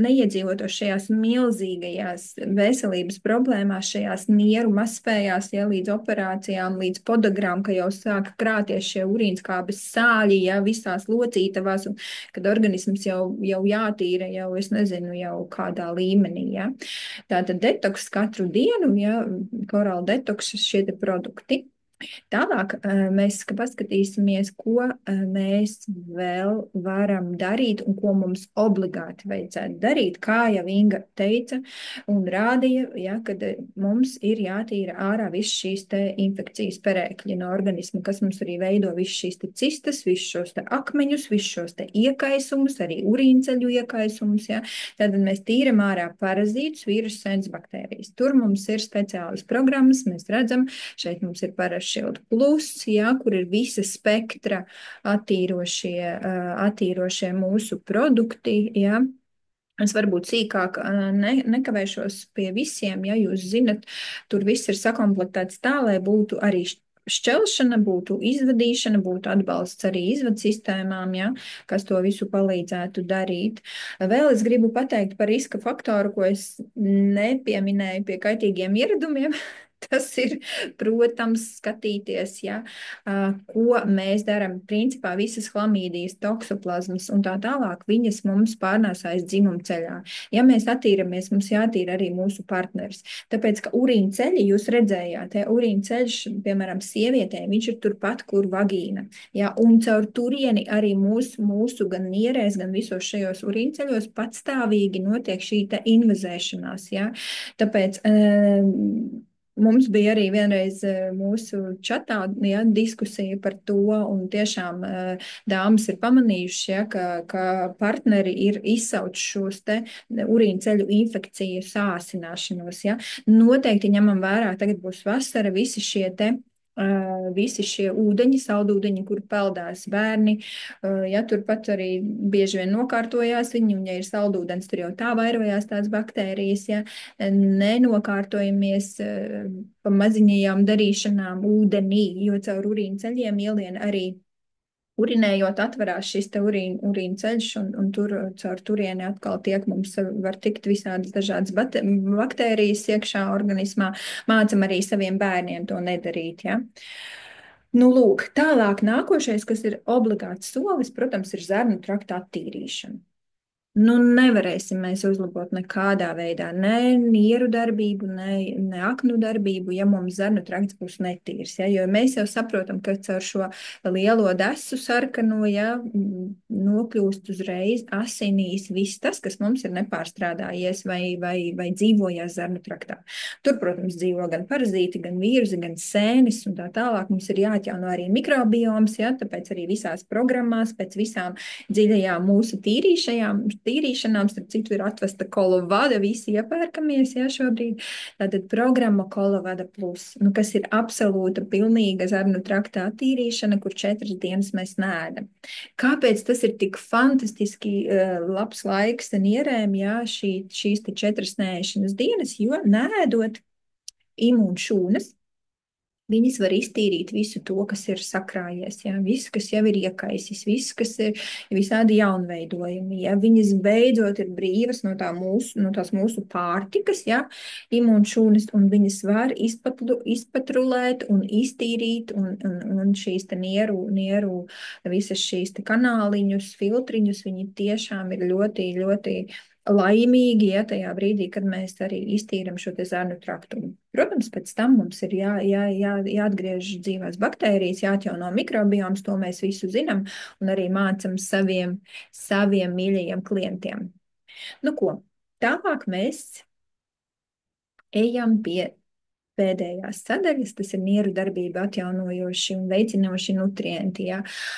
šajās milzīgajās veselības problēmās, šajās nieru mazspējās, ja, līdz operācijām, līdz podogrām, ka jau sāka krāties šie urīnskābes sāļi, ja, visās locītavās, un kad organisms jau jātīra, jau es nezinu, jau kādā līmenī, ja. Tātad detoks katru dienu, ja, korāla detoks šie te produkti. Tālāk mēs paskatīsimies, ko mēs vēl varam darīt un ko mums obligāti vajadzētu darīt. Kā jau Inga teica un rādīja, ja, kad mums ir jātīra ārā viss šīs te infekcijas perēkļi no organisma, kas mums arī veido viss šīs te cistas, visus šos te akmeņus, visus šos te iekaisumus, arī urīnceļu iekaisumus. Ja. Tad mēs tīram ārā parazītus, vīrusus, sēnes, baktērijas. Tur mums ir speciālas programmas, mēs redzam, šeit mums ir Parašild Plus, ja, kur ir visa spektra attīrošie mūsu produkti. Ja. Es varbūt sīkāk nekavēšos pie visiem, ja jūs zinat, tur viss ir sakomplektēts tā, lai būtu arī šķelšana, būtu izvadīšana, būtu atbalsts arī izvadu sistēmām, ja, kas to visu palīdzētu darīt. Vēl es gribu pateikt par riska faktoru, ko es nepieminēju pie kaitīgiem ieradumiem. Tas ir, protams, skatīties, ja, ko mēs darām. Principā visas hlamīdijas, toksoplazmas un tā tālāk, viņas mums pārnēsājas dzimuma ceļā. Ja mēs attīramies, mums jātīra arī mūsu partneris. Tāpēc, ka urīna ceļi, jūs redzējāt, ja, urīna ceļš, piemēram, sievietē, viņš ir turpat, kur vagīna. Ja, un caur turieni arī mūsu gan nierēs, gan visos šajos urīna ceļos patstāvīgi notiek šī te invazēšanās. Ja. Tāpēc, mums bija arī vienreiz mūsu čatā, ja, diskusija par to, un tiešām dāmas ir pamanījušas, ja, ka partneri ir izsauc šos te urīna ceļu infekciju sāsināšanos. Ja. Noteikti ņemam vērā, tagad būs vasara, visi šie ūdeņi, saldūdeņi, kur peldās bērni, ja turpat arī bieži vien nokārtojās viņi, un ja ir saldūdens, tur jau tā vairojās tās baktērijas, ja nenokārtojamies pa maziņajām darīšanām ūdenī, jo caur urīna ceļiem ielien arī urinējot atverās šis te urīna ceļš, un tur caur turieni atkal mums var tikt visādas dažādas baktērijas iekšā organismā. Mācam arī saviem bērniem to nedarīt, ja. Nu, lūk, tālāk nākošais, kas ir obligāts solis, protams, ir zarnu trakta attīrīšana. Nu, nevarēsim mēs uzlabot nekādā veidā ne nieru darbību, ne aknu darbību, ja mums zarnu trakts būs netīrs. Ja? Jo mēs jau saprotam, ka caur šo lielo desu sarkano, ja, nokļūst uzreiz asinīs viss tas, kas mums ir nepārstrādājies vai dzīvojās zarnu traktā. Tur, protams, dzīvo gan parazīti, gan vīrusi, gan sēnes un tā tālāk. Mums ir jāatjauno arī mikrobioms, ja? Tāpēc arī visās programmās, pēc visām dziļajām mūsu tīrīšanām, starp citu, ir atvesta Kolovada, visi iepērkamies, ja, šobrīd. Tātad programma Kolovada Plus, nu, kas ir absolūta, pilnīga zarnu trakta attīrīšana, kur 4 dienas mēs neēdam. Kāpēc tas ir tik fantastiski labs laiks nierēm, ja, šīs te 4 neēšanas dienas, jo neēdot imūnšūnas, viņas var iztīrīt visu to, kas ir sakrājies, ja? Visu, kas jau ir iekaisis, visu, kas ir visādi jaunveidojumi. Ja? Viņas beidzot ir brīvas no tās mūsu pārtikas, ja? Imūnšūnas, un viņas var izpatrulēt un iztīrīt, un šīs te nieru visas šīs te kanāliņus, filtriņus, viņi tiešām ir ļoti, ļoti laimīgi, ja tajā brīdī, kad mēs arī iztīram šo te zarnu traktu. Protams, pēc tam mums ir jāatgriež dzīvās baktērijas, jāatjauno mikrobioms, to mēs visu zinām un arī mācam saviem mīļajiem klientiem. Nu ko, tālāk mēs ejam pie pēdējās sadaļas, tas ir nieru darbība atjaunojoši un veicinoši nutrienti. Ja.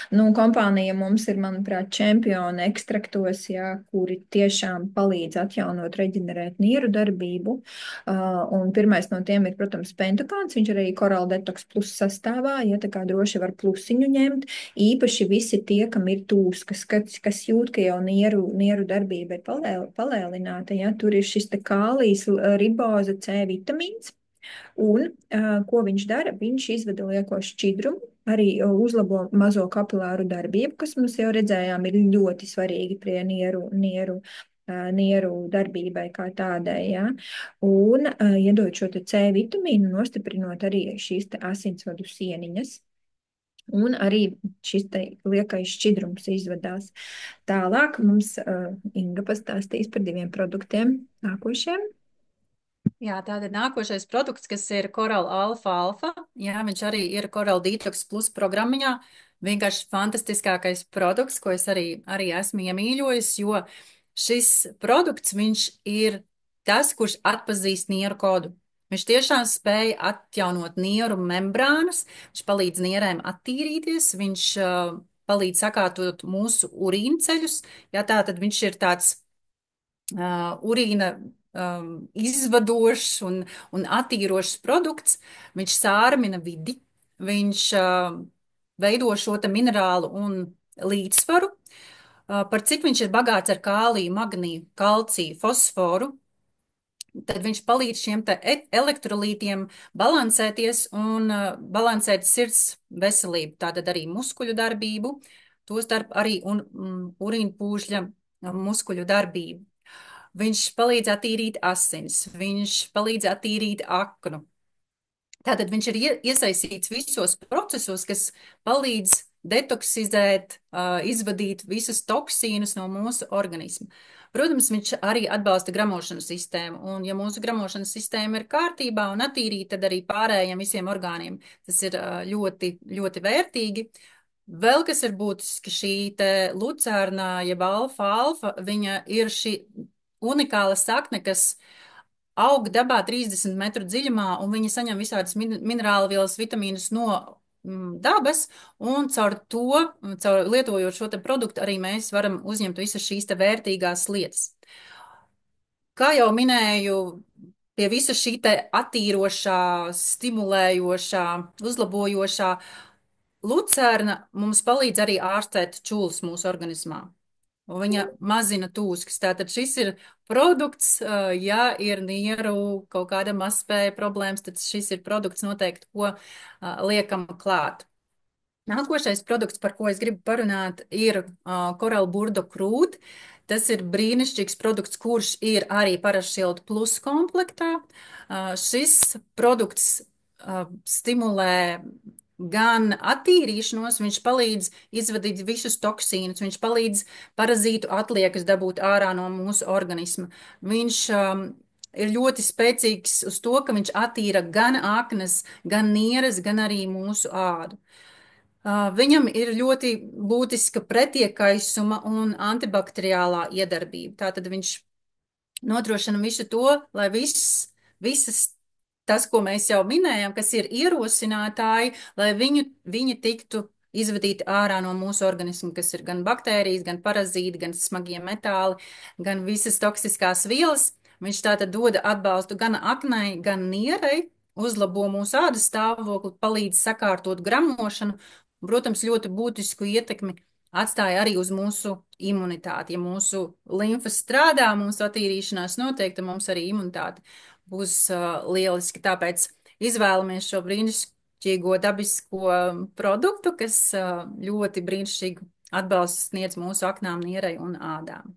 Nu, kompānija mums ir, manuprāt, čempioni ekstraktos, ja, kuri tiešām palīdz atjaunot, reģenerēt nieru darbību. Un pirmais no tiem ir, protams, pentakāns, viņš arī Coral Detox Plus sastāvā, ja tā kā droši var plusiņu ņemt. Īpaši visi tie, kam ir tūskas, kas jūt, ka jau nieru darbība ir palēlināta, ja. Tur ir šis te kālijs, riboza, C vitamīns. Un, ko viņš dara? Viņš izveda lieko šķidrumu, arī uzlabo mazo kapilāru darbību, kas mums jau redzējām ir ļoti svarīgi pie nieru darbībai kā tādai. Ja? Un iedod šo te C vitamīnu, nostiprinot arī šīs te asinsvadu sieniņas. Un arī šis te liekais šķidrums izvedās. Tālāk mums Inga pastāstīs par 2 produktiem nākošiem.
Jā, tātad nākošais produkts, kas ir Coral Alpha Alpha, jā, viņš arī ir Coral Detox Plus programmiņā. Vienkārši fantastiskākais produkts, ko es arī esmu iemīļojis, jo šis produkts, viņš ir tas, kurš atpazīst nieru kodu. Viņš tiešām spēja atjaunot nieru membrānas, viņš palīdz nierēm attīrīties, viņš palīdz sakārtot mūsu urīnceļus, jā, tātad viņš ir tāds urīna izvadošs un attīrošs produkts. Viņš sārmina vidi, viņš veido šo te minerālu un līdzsvaru. Par cik viņš ir bagāts ar kāliju, magniju, kalciju, fosforu, tad viņš palīdz šiem te elektrolītiem balansēties un balansēt sirds veselību, tātad arī muskuļu darbību, tostarp arī urīnpūžļa muskuļu darbību. Viņš palīdz attīrīt asinis, viņš palīdz attīrīt aknu. Tātad viņš ir iesaistīts visos procesos, kas palīdz detoksizēt, izvadīt visus toksīnus no mūsu organisma. Protams, viņš arī atbalsta gramošanas sistēmu, un ja mūsu gramošanas sistēma ir kārtībā un attīrīta, tad arī pārējiem visiem orgāniem tas ir ļoti, ļoti vērtīgi. Vēl kas ir būtiski, šī te lucērna, jeb alfa, viņa ir šī unikāla sakne, kas aug dabā 30 metru dziļumā, un viņi saņem visādas minerālu vielas, vitamīnus no dabas, un caur lietojot šo te produktu, arī mēs varam uzņemt visas šīs te vērtīgās lietas. Kā jau minēju, pie visa šī te attīrošā, stimulējošā, uzlabojošā lucerna mums palīdz arī ārstēt čūlas mūsu organismā. Un viņa mazina tūskas. Tātad šis ir produkts, ja ir nieru kaut kāda mazspēja problēmas, tad šis ir produkts noteikti, ko liekam klāt. Nākošais produkts, par ko es gribu parunāt, ir Coral Burdo Krūt. Tas ir brīnišķīgs produkts, kurš ir arī Parašild Plus komplektā. Šis produkts stimulē gan attīrīšanos, viņš palīdz izvadīt visus toksīnus, viņš palīdz parazītu atliekas dabūt ārā no mūsu organisma. Viņš ir ļoti spēcīgs uz to, ka viņš attīra gan aknas, gan nieres, gan arī mūsu ādu. Viņam ir ļoti būtiska pretiekaisuma un antibakteriālā iedarbība. Tātad viņš nodrošina visu to, lai visas tas, ko mēs jau minējām, kas ir ierosinātāji, lai viņi tiktu izvadīti ārā no mūsu organismu, kas ir gan baktērijas, gan parazīti, gan smagie metāli, gan visas toksiskās vielas. Viņš tātad dod atbalstu gan aknai, gan nierei, uzlabo mūsu ādas stāvokli, palīdz sakārtot gramošanu, un, protams, ļoti būtisku ietekmi atstāja arī uz mūsu imunitāti. Ja mūsu limfas strādā, mūsu attīrīšanās noteikti, mums arī imunitāte būs lieliski. Tāpēc izvēlamies šo brīnišķīgo dabisko produktu, kas ļoti brīnišķīgu atbalstu sniedz mūsu aknām, nierei un ādām.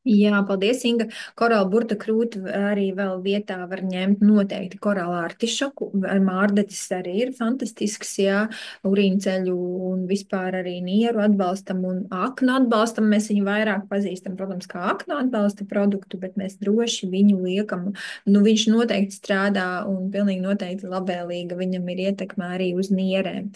Jā, paldies, Inga. Korāla burta krūti arī vēl vietā var ņemt noteikti korāla artišoku. Mārdetis arī ir fantastisks, jā, urīnceļu un vispār arī nieru atbalstam un aknu atbalstam. Mēs viņu vairāk pazīstam, protams, kā aknu atbalsta produktu, bet mēs droši viņu liekam. Nu, viņš noteikti strādā un pilnīgi noteikti labēlīga. Viņam ir ietekme arī uz nierēm.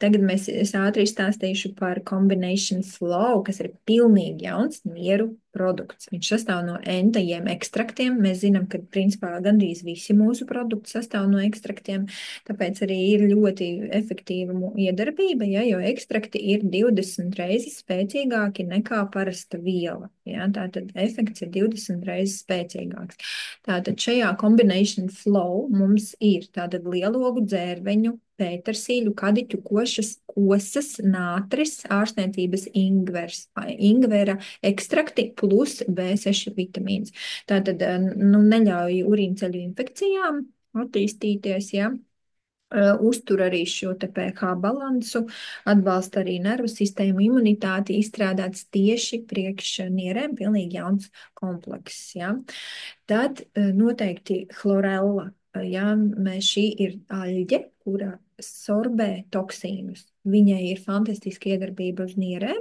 Tagad es ātri izstāstīšu par Combination Flow, kas ir pilnīgi jauns nieru produkts. Viņš sastāv no entajiem ekstraktiem. Mēs zinām, ka principā gandrīz visi mūsu produkti sastāv no ekstraktiem, tāpēc arī ir ļoti efektīva iedarbība, ja, jo ekstrakti ir 20 reizes spēcīgāki nekā parasta viela. Ja, tātad efekts ir 20 reizes spēcīgāks. Tātad šajā Combination Flow mums ir tātad lielogu dzērveņu, pētersīļu, kadiķu, kosas, nātris, ārstniecības ingvera ekstrakti plus B6 vitamīns. Tātad neļauj urīnceļu infekcijām attīstīties, ja. Uztur arī šo te pH balansu, atbalsta arī nervu sistēmu, imunitāti, izstrādāts tieši priekš nierēm, pilnīgi jauns komplekss, ja. Tad noteikti chlorella, ja, šī ir aļģe, kura sorbē toksīnus. Viņai ir fantastiska iedarbība uz nierēm,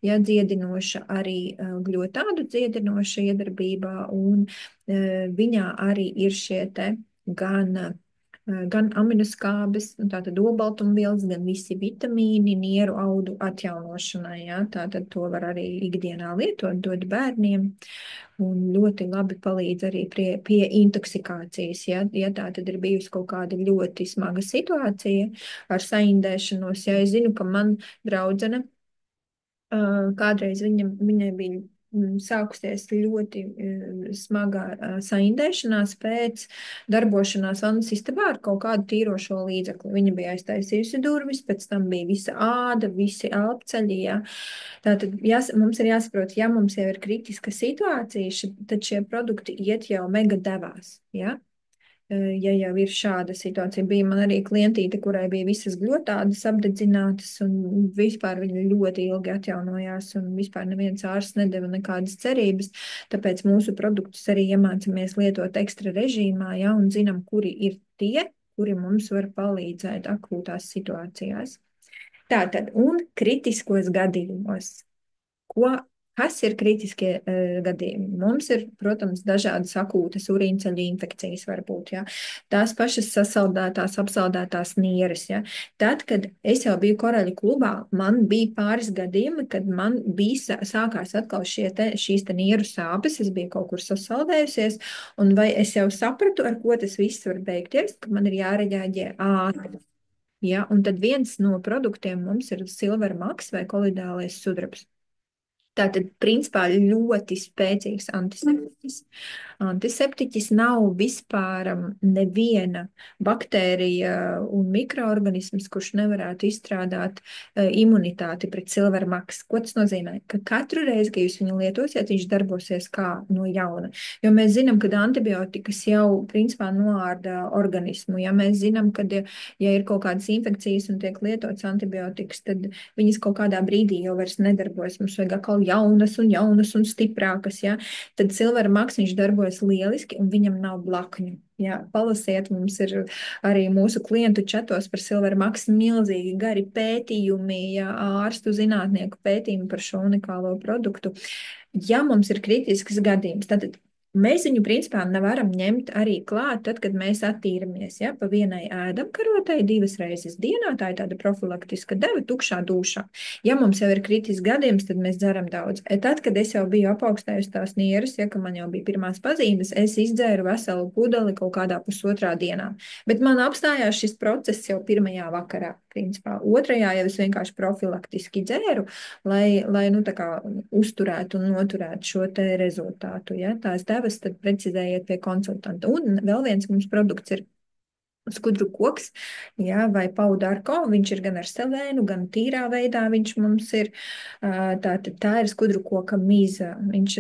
ja dziedinoša arī gļotādu dziedinoša iedarbībā un viņā arī ir šie te gan aminoskābes, tātad olbaltumvielas, gan visi vitamīni nieru audu atjaunošanai. Ja? Tātad to var arī ikdienā lietot, dot bērniem. Un ļoti labi palīdz arī pie intoksikācijas. Ja tā tad ir bijusi kaut kāda ļoti smaga situācija ar saindēšanos, ja es zinu, ka man draudzene kādreiz viņai bija sākusies ļoti smaga saindēšanās pēc darbošanās vannas istabā ar kaut kādu tīrošo līdzekli. Viņa bija aiztaisījusi durvis, pēc tam bija visa āda, visi elpceļi. Ja. Tātad mums ir jāsaprot, ja mums jau ir kritiska situācija, tad šie produkti iet jau mega devās. Ja. Ja jau ir šāda situācija. Bija man arī klientīte, kurai bija visas gļotādas apdedzinātas, un vispār viņa ļoti ilgi atjaunojās, un vispār neviens ārsts nedeva nekādas cerības. Tāpēc mūsu produktus arī iemācāmies lietot ekstra režīmā, ja, un zinām, kuri ir tie, kuri mums var palīdzēt akūtās situācijās. Tātad, un kritiskos gadījumos. Kas ir kritiskie gadījumi? Mums ir, protams, dažādas akūtas urīnceļu infekcijas varbūt, ja? Tās pašas sasaldētās, apsaldētās nieres, ja? Tad, kad es jau biju Koraļu klubā, man bija pāris gadījumi, kad man bija sākās atkal šīs te nieru sāpes, es biju kaut kur sasaldējusies, un vai es jau sapratu, ar ko tas viss var beigties, ka man ir jāreģēģē ātri. Ja? Un tad viens no produktiem mums ir Silver Max vai kolidālais sudrabs. Tātad, principā, ļoti spēcīgs antiseptiķis. Antiseptiķis nav vispār neviena baktērija un mikroorganisms, kurš nevarētu izstrādāt imunitāti pret silvermaks. Ko tas nozīmē? Ka katru reizi, kad jūs viņu lietosiet, viņš darbosies kā no jauna. Jo mēs zinām, ka antibiotikas jau, principā, noārda organismu. Ja mēs zinām, ka, ja ir kaut kādas infekcijas un tiek lietots antibiotikas, tad viņas kaut kādā brīdī jau vairs nedarbojas. Mums vajag atkal jaunas un stiprākas, ja? Tad Silver Max viņš darbojas lieliski un viņam nav blakņu. Ja? Palasiet, mums ir arī mūsu klientu čatos par Silver Max milzīgi gari pētījumi, ja? Ārstu zinātnieku pētījumi par šo unikālo produktu. Ja mums ir kritisks gadījums, tad mēs viņu principā nevaram ņemt arī klāt, tad, kad mēs attīramies. Ja? Pa vienai ēdamkarotai 2 reizes dienā, tā ir tāda profilaktiska deva tukšā dūšā. Ja mums jau ir kritisks gadījums, tad mēs dzeram daudz. Tad, kad es jau biju apaugstējusi tās nieres, ja, ka man jau bija pirmās pazīmes, es izdzēru veselu pudeli kaut kādā pusotrā dienā. Bet man apstājās šis process jau pirmajā vakarā. Principā. Otrajā jau es vienkārši profilaktiski dzēru, lai nu, tā kā uzturētu un noturētu šo te rezultātu. Ja? Tās devas tad precizējiet pie konsultanta. Un vēl viens mums produkts ir skudru koks, jā, vai paudārko, viņš ir gan ar selēnu, gan tīrā veidā viņš mums ir. Tā ir skudru koka mīza.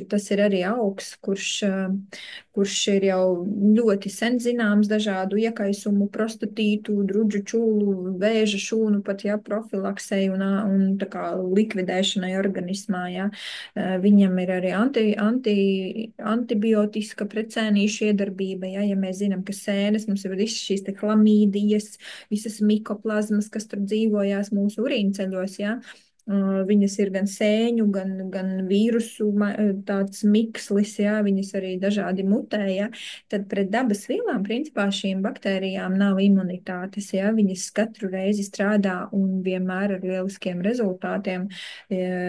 Tas ir arī augs, kurš ir jau ļoti sen zināms dažādu iekaisumu, prostatītu, drudžu čūlu, vēža šūnu pat, jā, profilaksei un tā kā likvidēšanai organismā, jā. Viņam ir arī antibiotiska precēnīšu iedarbība, jā, ja mēs zinām, ka sēnes mums ir visas šīs te klamīdijas, visas mikoplazmas, kas tur dzīvojās mūsu urīnceļos, ja? Viņas ir gan sēņu, gan vīrusu tāds mikslis, ja? Viņas arī dažādi mutē, ja? Tad pret dabas vielām, principā, šīm baktērijām nav imunitātes, ja? Viņas katru reizi strādā un vienmēr ar lieliskiem rezultātiem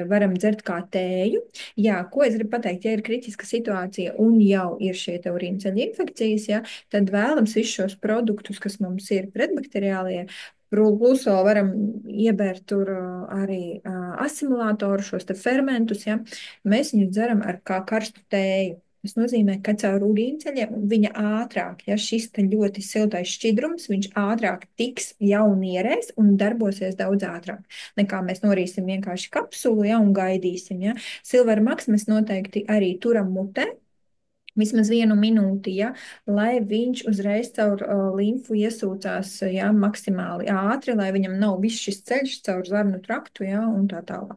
varam dzert kā tēju. Jā, ko es gribu pateikt, ja ir kritiska situācija un jau ir šie te urīnceļa infekcijas, ja? Tad vēlams visus šos produktus, kas mums ir pretbakteriālie, plus vēl varam iebērt tur arī asimilātoru, šos te fermentus, ja? Mēs viņus dzeram ar kā karstu tēju. Tas nozīmē, ka caur urīnceļiem viņa ātrāk, ja šis te ļoti siltais šķidrums, viņš ātrāk tiks jau nierēs un darbosies daudz ātrāk, nekā mēs norīsim vienkārši kapsulu, ja, un gaidīsim, ja. Silver Max mēs noteikti arī turam mutē, vismaz 1 minūti, ja, lai viņš uzreiz caur limfu iesūcās, ja, maksimāli ātri, lai viņam nav viss šis ceļš caur zarnu traktu, ja, un tā tālāk.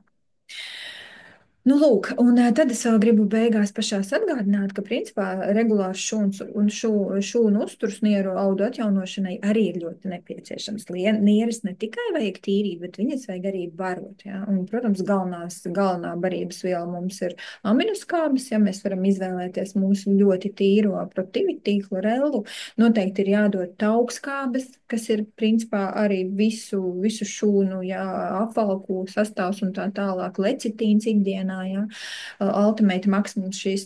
Nu, lūk, un tad es vēl gribu beigās pašās atgādināt, ka principā regulārs šūns un šūnu uzturs nieru audu atjaunošanai arī ir ļoti nepieciešams. Nieres ne tikai vajag tīrīt, bet viņas vajag arī barot. Ja? Un, protams, galvenā barības viela mums ir aminoskābes, ja mēs varam izvēlēties mūsu ļoti tīro protivitī, chlorellu. Noteikti ir jādod taukskābes, kas ir principā arī visu šūnu, ja, apvalku sastāvs un tā tālāk, lecitīns ikdienā. Ja. Ultimate maksimums šīs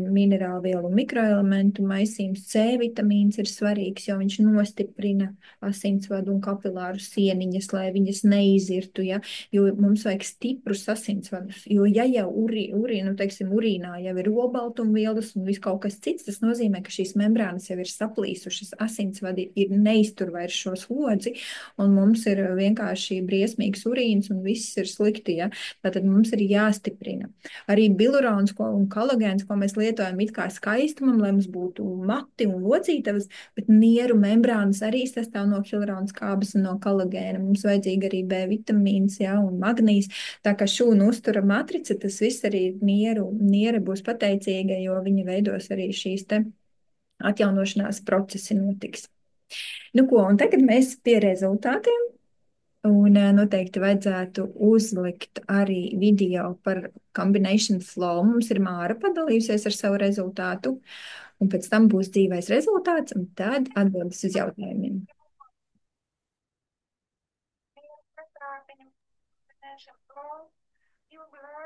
minerālu vielu un mikroelementu maisījums. C vitamīns ir svarīgs, jo viņš nostiprina asinsvadu un kapilāru sieniņas, lai viņas neizirtu, ja, jo mums vajag stiprus asinsvadus, jo ja jau nu, teiksim, urīnā jau ir olbaltumvielas un viss kaut kas cits, tas nozīmē, ka šīs membrānas jau ir saplīsušas, asinsvadi ir neiztur vairs šo slodzi, un mums ir vienkārši briesmīgs urīns un viss ir slikti, ja. Tātad mums ir jāstiprina. Arī bilurons un kolagēns, ko mēs lietojam it kā skaistumam, lai mums būtu mati un locītavas, bet nieru membrānas arī sastāv no hialurona skābes un no kolagēna. Mums vajadzīga arī B vitamīns, ja, un magnīs. Tā kā šūnu uztura matrica, tas viss arī niere būs pateicīga, jo viņa veidos arī šīs te atjaunošanās procesi notiks. Nu ko, un tagad mēs pie rezultātiem. Un noteikti vajadzētu uzlikt arī video par combination flow. Mums ir Māra padalījusies ar savu rezultātu, un pēc tam būs dzīvais rezultāts, un tad atbildes uz jautājumiem.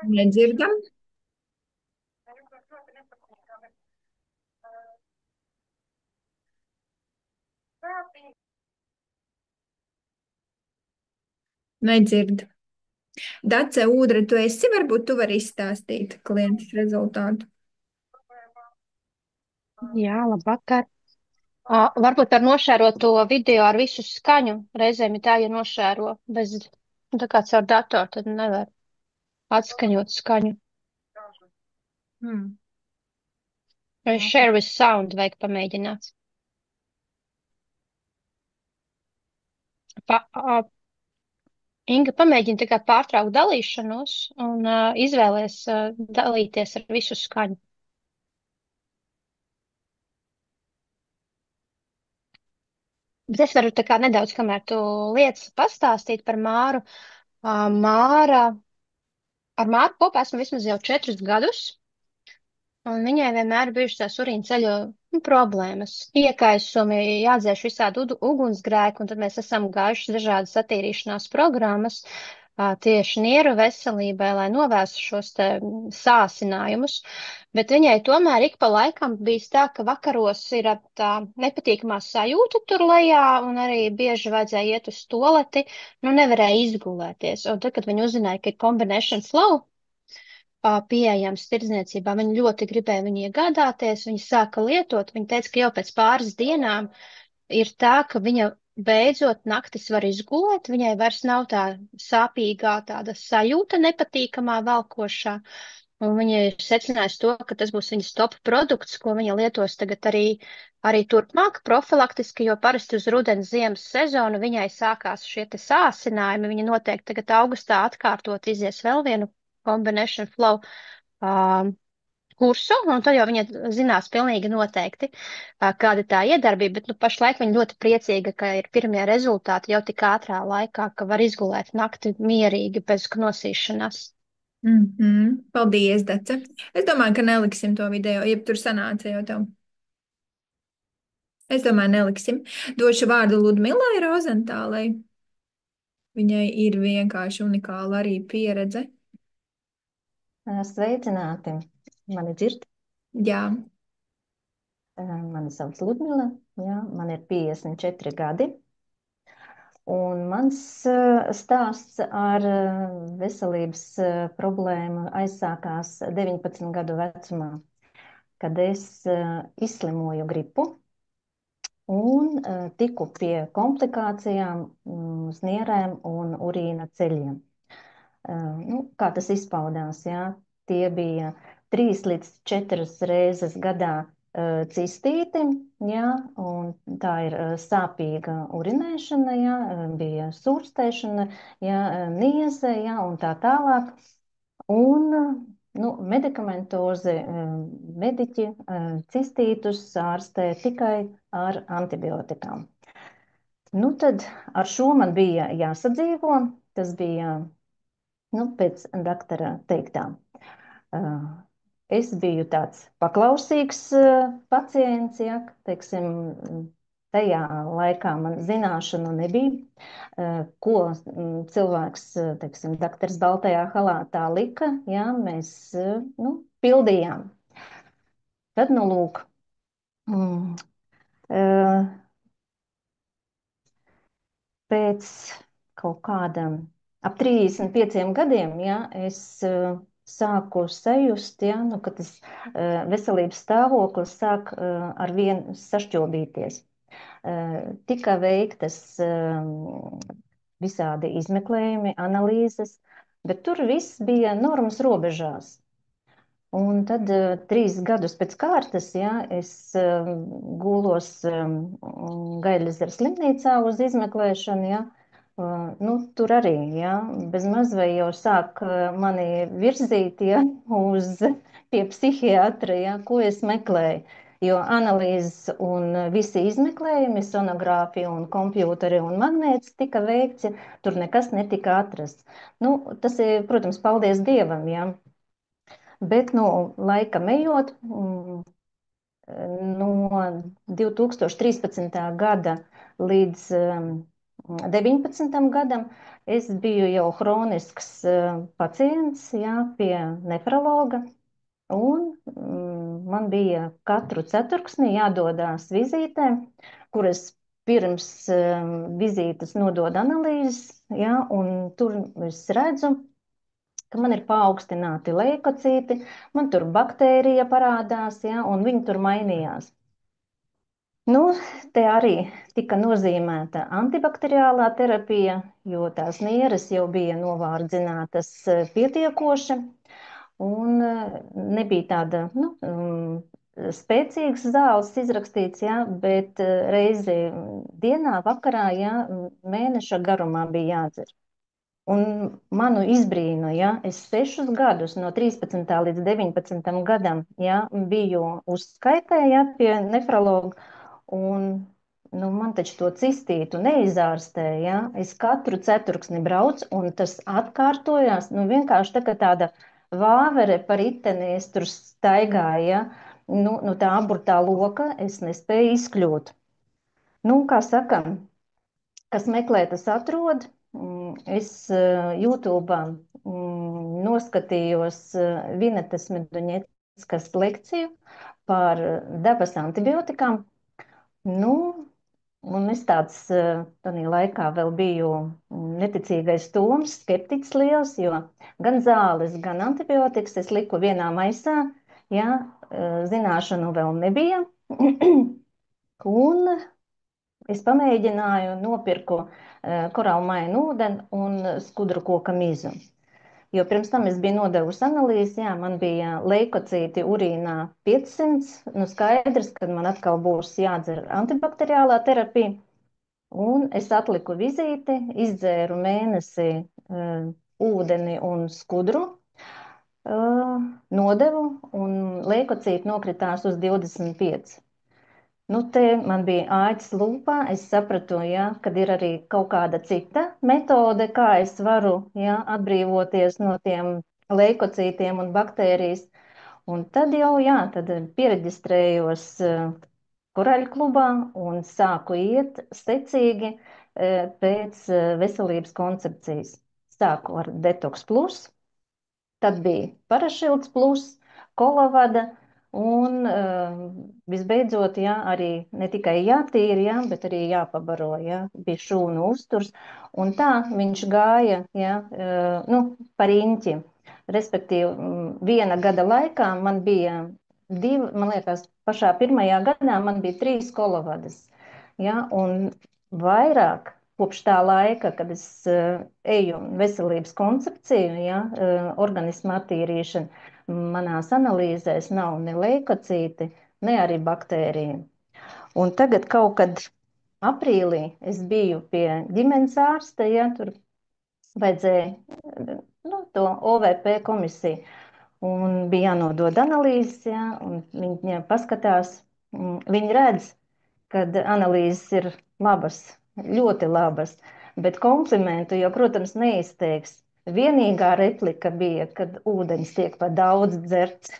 Nedzirdam? Nedzird. Dace, Ūdra, varbūt tu vari izstāstīt klientas rezultātu.
Jā, labvakar. Varbūt ar nošēroto video ar visu skaņu. Reizēm ir tā, ja nošēro bez, nu, tā kā caur datoru, tad nevar atskaņot skaņu. Vai share with sound vajag pamēģināt. Inga, pamēģini tā kā pārtraukt dalīšanos un izvēlies dalīties ar visu skaņu. Bet es varu tā kā nedaudz, kamēr tu lietas pastāstīt par Māru. Māra, ar Māru kopā esmu vismaz jau 4 gadus, un viņai vienmēr bijušas tās urīna ceļu problēmas. Iekaisumi, jādzēš visādi ugunsgrēki, un tad mēs esam gājuši dažādas attīrīšanās programmas tieši nieru veselībai, lai novērstu šos te sāsinājumus. Bet viņai tomēr ik pa laikam bijis tā, ka vakaros ir tā nepatīkamā sajūta tur lejā, un arī bieži vajadzēja iet uz toleti, nu nevarēja izgulēties. Un tad, kad viņi uzzināja, ka ir combination flow pieejams tirdzniecībā, viņi ļoti gribēja viņu iegādāties, viņi sāka lietot, viņi teica, ka jau pēc pāris dienām ir tā, ka viņa beidzot naktis var izgulēt, viņai vairs nav tā sāpīgā tāda sajūta nepatīkamā valkošā, un viņa ir secinājusi to, ka tas būs viņas top produkts, ko viņa lietos tagad arī turpmāk profilaktiski, jo parasti uz rudens ziemas sezonu viņai sākās šie te sāsinājumi, viņa noteikti tagad augustā atkārtot izies vēl vienu combination flow kursu, un tad jau viņa zinās pilnīgi noteikti, kāda tā iedarbība, bet nu, pašlaik viņa ļoti priecīga, ka ir pirmie rezultāti jau tik ātrā laikā, ka var izgulēt nakti mierīgi bez knosīšanās.
Paldies, Dace. Es domāju, ka neliksim to video, ja tur sanāca jau tev. Es domāju, neliksim. Došu vārdu Ludmilai Rozentālai. Viņai ir vienkārši unikāla arī pieredze.
Sveicināti! Mani dzird?
Jā.
Mani sauc Ludmila, jā, man ir 54 gadi. Un mans stāsts ar veselības problēmu aizsākās 19 gadu vecumā, kad es izslimoju gripu un tiku pie komplikācijām uz nierēm un urīna ceļiem. Kā tas izpaudās, jā? Tie bija 3 līdz 4 reizes gadā cistīti, jā, un tā ir sāpīga urinēšana, jā, bija sūrstēšana, jā, nieze, jā, un tā tālāk. Un medikamentozi mediķi cistītus ārstē tikai ar antibiotikām. Tad ar šo man bija jāsadzīvo. Tas bija pēc doktora teiktā. Es biju tāds paklausīgs pacients, ja, teiksim, tajā laikā man zināšanu nebija, ko cilvēks, teiksim, doktors baltajā halātā lika, ja, mēs pildījām. Tad, lūk, pēc kaut kādam ap 35 gadiem, ja, es sāku sajust, ja, ka tas veselības stāvoklis sāk arvien sašķobīties. Tika veiktas visādi izmeklējumi, analīzes, bet tur viss bija normas robežās. Un tad 3 gadus pēc kārtas, ja, es gulos Gaļas slimnīcā uz izmeklēšanu, ja, tur arī, ja, bez maz vai jau sāk mani virzīt, ja, pie psihiatra, ja, ko es meklēju. Jo analīzes un visi izmeklējumi, sonogrāfija un kompjūteri un magnēts tika veikts, ja, tur nekas netika atrasts. Tas ir, protams, paldies Dievam, ja. Bet, laika ejot, no 2013. gada līdz 19. gadam es biju jau hronisks pacients, jā, pie nefrologa, un man bija katru ceturksni jādodās vizītē, kur es pirms vizītes nododu analīzes, jā, un tur es redzu, ka man ir paaugstināti leikocīti, man tur baktērija parādās, ja, un viņi tur mainījās. Te arī tika nozīmēta antibakteriālā terapija, jo tās nieres jau bija novārdzinātas pietiekoši, un nebija tāda, spēcīgs zāles izrakstīts, ja, bet reizi dienā, vakarā, ja, mēneša garumā bija jādzer. Un manu izbrīnu, ja, es 6 gadus, no 13. līdz 19. gadam, ja, biju uzskaitē, ja, pie nefrologa, un man taču to cistītu neizārstēja, ja. Es katru ceturksni braucu, un tas atkārtojās, vienkārši tā kā tāda vāvere par iteni, es tur staigāju, ja. Tā aburtā loka es nespēju izkļūt. Kā saka, kas meklē, tas atrod. Es YouTube noskatījos Vinetas Meduņeckas lekciju par dabas antibiotikām. Un es tāds tādā laikā vēl biju neticīgais Toms, skeptiķis liels, jo gan zāles, gan antibiotikas es liku vienā maisā, ja, zināšanu vēl nebija. Un es pamēģināju, nopirku korālmainu ūdeni un skudru koka mizu. Jo pirms tam es biju nodevusi analīzi, jā, man bija leikocīti urīnā 500, skaidrs, kad man atkal būs jādzer antibakteriālā terapija. Un es atliku vizīti, izdzēru mēnesi ūdeni un skudru, nodevu, un leikocīti nokritās uz 25. Te man bija āķis lūpā, es sapratu, ja, kad ir arī kaut kāda cita metode, kā es varu, ja, atbrīvoties no tiem leikocītiem un baktērijas. Un tad jau, jā, tad piereģistrējos Koraļklubā un sāku iet secīgi pēc veselības koncepcijas. Sāku ar Detox Plus, tad bija Parašilds Plus, Kolavada. Un visbeidzot, ja, arī ne tikai jātīra, ja, bet arī jāpabaro, ja, bija šūnu uzturs. Un tā viņš gāja, ja, par riņķi. Respektīvi, 1 gada laikā man bija 2, man liekas, pašā pirmajā gadā man bija 3 kolavadas. Ja, un vairāk kopš tā laika, kad es eju veselības koncepciju, ja, organisma attīrīšanu, manās analīzēs nav ne leikocīti, ne arī baktērija. Un tagad kaut kad aprīlī es biju pie ģimenes ārsta, ja, tur vajadzēja to OVP komisiju. un bija jānodod analīzes, ja, un viņi paskatās, viņi redz, kad analīzes ir labas, ļoti labas, bet komplimentu jau, protams, neizteiks. Vienīgā replika bija, kad ūdens tiek pa daudz dzerts.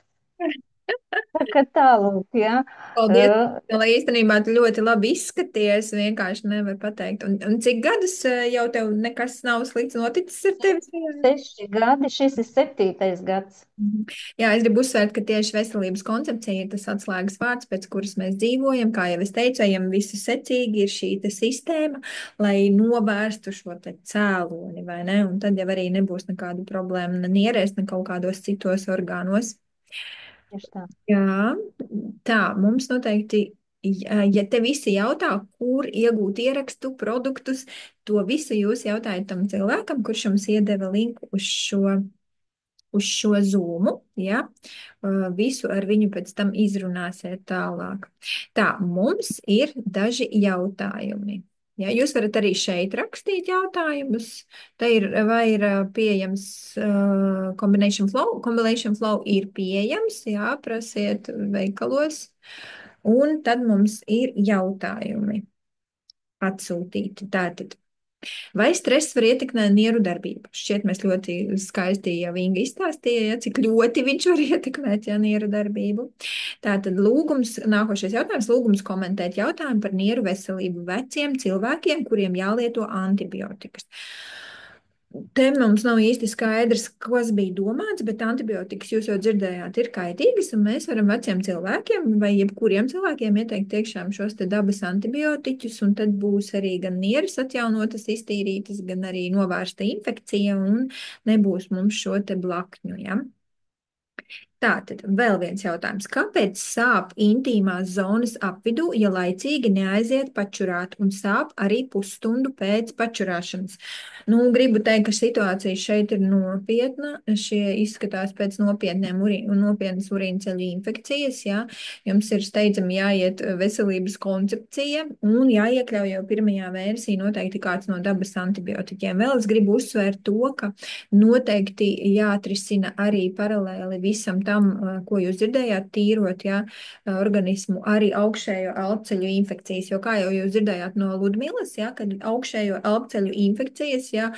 Tā kā tālūk, jā.
Paldies! Lai īstenībā tu ļoti labi izskaties, vienkārši nevar pateikt. Un cik gadus jau tev nekas nav slikts noticis ar tevi?
6 gadi, šis ir 7. gads.
Mhm. Jā, es gribu uzsvērt, ka tieši veselības koncepcija ir tas atslēgas vārds, pēc kuras mēs dzīvojam. Kā jau es teicu, ejam visu secīgi, ir šī te sistēma, lai novērstu šo te cēloni, vai ne? Un tad jau arī nebūs nekādu problēmu ne nierēs, ne kaut kādos citos orgānos.
Tieši tā.
Jā, tā mums noteikti, ja te visi jautā, kur iegūt ierakstu, produktus, to visu jūs jautājat tam cilvēkam, kurš jums iedeva linku uz šo zūmu, ja? Visu ar viņu pēc tam izrunāsiet tālāk. Tā, mums ir daži jautājumi. Ja, jūs varat arī šeit rakstīt jautājumus. Te ir, vai ir pieejams Combination Flow? Combination Flow ir pieejams, jā, prasiet veikalos. Un tad mums ir jautājumi atsūtīti. Tātad. Vai stress var ietekmēt nieru darbību? Šķiet, mēs ļoti skaisti jau Inga izstāstīja, ja, cik ļoti viņš var ietekmēt ja, nieru darbību. Tātad nākošais jautājums, lūgums komentēt jautājumu par nieru veselību veciem cilvēkiem, kuriem jālieto antibiotikas. Te mums nav īsti skaidrs, kas bija domāts, bet antibiotikas, jūs jau dzirdējāt, ir kaitīgas, un mēs varam veciem cilvēkiem vai jebkuriem cilvēkiem ieteikt tiešām šos te dabas antibiotiķus, un tad būs arī gan nieres atjaunotas, iztīrītas, gan arī novērsta infekcija, un nebūs mums šo te blakņu, ja? Tātad vēl viens jautājums. Kāpēc sāp intīmās zonas apvidū, ja laicīgi neaiziet pačurāt un sāp arī pusstundu pēc pačurāšanas? Nu, gribu teikt, ka situācija šeit ir nopietna. Šie izskatās pēc nopietnas urīnceļu infekcijas, jā. Jums ir steidzami jāiet veselības koncepcija un jāiekļauj jau pirmajā versija noteikti kāds no dabas antibiotiķiem. Vēl es gribu uzsvērt to, ka noteikti jāatrisina arī paralēli visam tam, ko jūs dzirdējāt, tīrot ja, organismu arī augšējo elpceļu infekcijas, jo kā jau jūs dzirdējāt no Ludmilas, ja, kad augšējo elpceļu infekcijas, ja,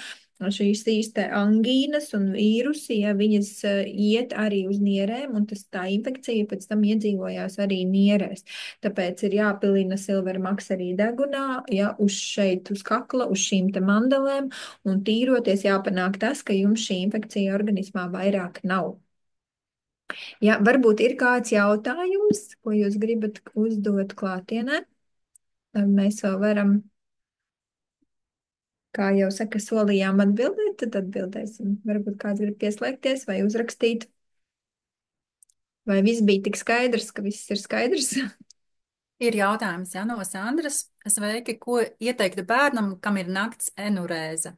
šīs īste angīnas un vīrusi, ja viņas iet arī uz nierēm, un tā infekcija pēc tam iedzīvojās arī nierēs. Tāpēc ir jāpilina silvermaks arī degunā, ja, uz šeit, uz kakla, uz šīm te mandalēm, un tīroties jāpanāk tas, ka jums šī infekcija organismā vairāk nav. Ja, varbūt ir kāds jautājums, ko jūs gribat uzdot klātienē, tad mēs vēl varam, kā jau saka, solījām atbildēt, tad atbildēsim. Varbūt kāds grib pieslēgties vai uzrakstīt. Vai viss bija tik skaidrs, ka viss ir skaidrs?
Ir jautājums, ja, no Sandras. Sveiki, ko ieteiktu bērnam, kam ir nakts enurēze?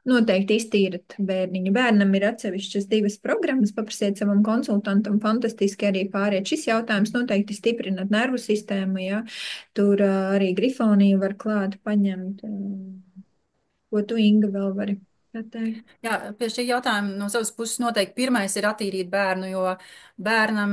Noteikti iztīrat bērniņu. Bērnam ir atsevišķas 2 programmas, paprasiet savam konsultantam, fantastiski arī pāriet. Šis jautājums noteikti stiprinat nervu sistēmu, ja tur arī grifoniju var klāt paņemt. Ko tu, Inga, vēl vari pateikt?
Jā, pie šī jautājuma no savas puses noteikti pirmais ir attīrīt bērnu, jo bērnam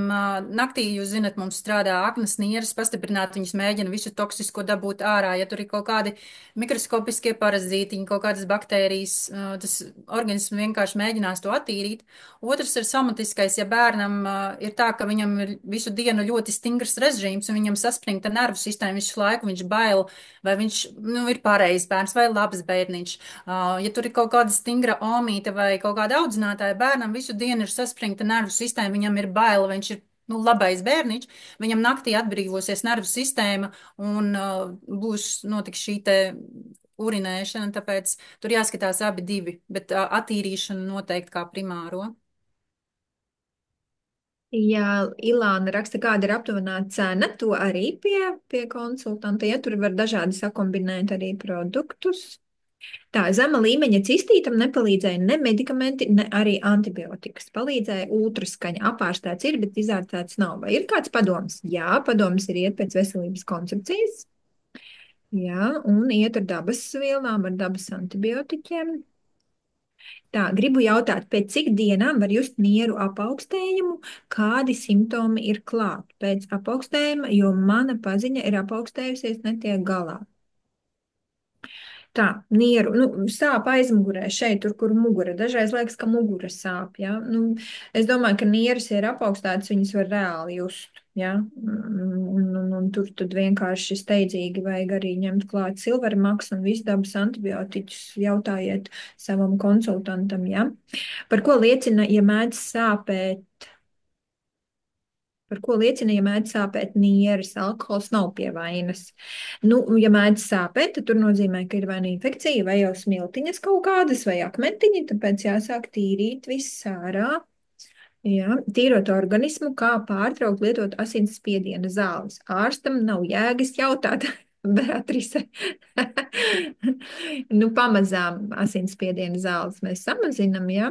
naktī, jūs zinat, mums strādā aknas nieres, pastiprināt, viņas mēģina visu toksisko dabūt ārā, ja tur ir kaut kādi mikroskopiskie parazītiņi, kaut kādas baktērijas, tas organisms vienkārši mēģinās to attīrīt. Otrs ir somatiskais, ja bērnam ir tā, ka viņam ir visu dienu ļoti stingrs režīms un viņam saspringta nervu sistēma visu laiku, viņš bail, vai viņš, ir pareizs bērns vai labs bērniņš. Ja tur ir kaut kāda stingra omīte vai kaut kāda audzinātāja, bērnam visu dienu ir saspringta nervu sistēma, viņam ir baila, viņš ir labais bērniņš, viņam naktī atbrīvosies nervu sistēma un notiks šī te urinēšana, tāpēc tur jāskatās abi divi, bet attīrīšana noteikti kā primāro.
Jā, Ilāna raksta, kāda ir aptuvenā cena, to arī pie konsultanta, ja tur var dažādi sakombinēt arī produktus. Tā zema līmeņa cistītam nepalīdzēja ne medikamenti, ne arī antibiotikas. Palīdzēja ultraskaņa. Apārstēts ir, bet izārstēts nav. Vai ir kāds padoms? Jā, padoms ir iet pēc veselības koncepcijas. Jā, un iet ar dabas vielām, ar dabas antibiotiķiem. Tā, gribu jautāt, pēc cik dienām var just nieru apaugstējumu, kādi simptomi ir klāt pēc apaugstējuma, jo mana paziņa ir apaugstējusies, netiek galā. Tā, nieru, sāp aizmugurē, šeit, tur, kur mugura. Dažreiz liekas, ka mugura sāp, ja. Es domāju, ka nieras, ja ir apaugstētas, viņas var reāli just, ja. Un tur tad vienkārši steidzīgi vajag arī ņemt klāt silvermaks un visdabas antibiotiķus, jautājiet savam konsultantam, ja. Par ko liecina, ja mēdz sāpēt? Par ko liecina, ja mēdz sāpēt nieres, alkohols nav pie vainas. Ja mēdz sāpēt, tad tur nozīmē, ka ir vai nu infekcija, vai jau smiltiņas kaut kādas, vai akmentiņi, tāpēc jāsāk tīrīt viss ārā. Jā, tīrot organismu, kā pārtraukt lietot asinsspiediena zāles. Ārstam nav jēgas jautāt, Beatrice. Pamazām asinsspiediena zāles mēs samazinam, jā.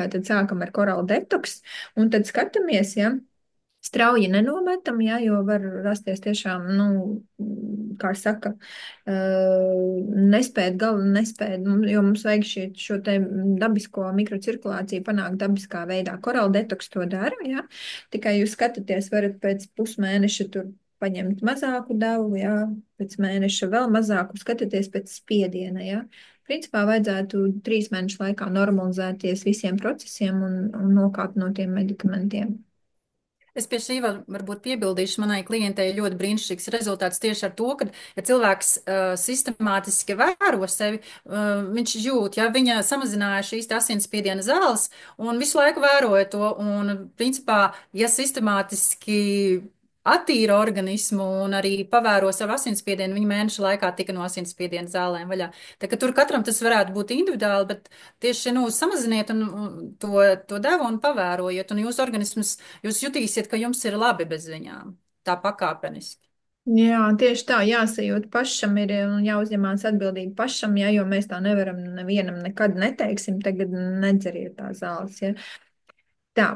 Tātad sākam ar korālu detoks, un tad skatāmies, jā. Strauji nenometam, ja, jo var rasties tiešām, kā saka, nespēt, jo mums vajag šo te dabisko mikrocirkulāciju panākt dabiskā veidā. Korāla detoks to dara, ja. Tikai jūs skatāties, varat pēc pusmēneša tur paņemt mazāku devu, ja, pēc mēneša vēl mazāku, skatāties pēc spiediena, ja. Principā vajadzētu 3 mēnešu laikā normalizēties visiem procesiem un nokāpt no tiem medikamentiem.
Es pie šī varbūt piebildīšu, manai klientei ļoti brīnišķīgs rezultāts tieši ar to, ka, ja cilvēks sistemātiski vēro sevi, viņš jūt, ja viņa samazināja šīs asinsspiediena zāles un visu laiku vēroja to, un principā, ja sistemātiski attīra organismu un arī pavēro savu asinsspiedienu, viņa mēneša laikā tika no asinsspiediena zālēm vaļā. Tā ka tur katram tas varētu būt individuāli, bet tieši, samaziniet to devu un pavērojiet, un jūsu organisms, jūs jutīsiet, ka jums ir labi bez viņām, tā pakāpeniski.
Jā, tieši tā, jāsajūt pašam ir un jāuzņemās atbildība pašam, ja, jo mēs tā nevaram nevienam nekad neteiksim, tagad nedzeriet tā zāles, ja. Tā,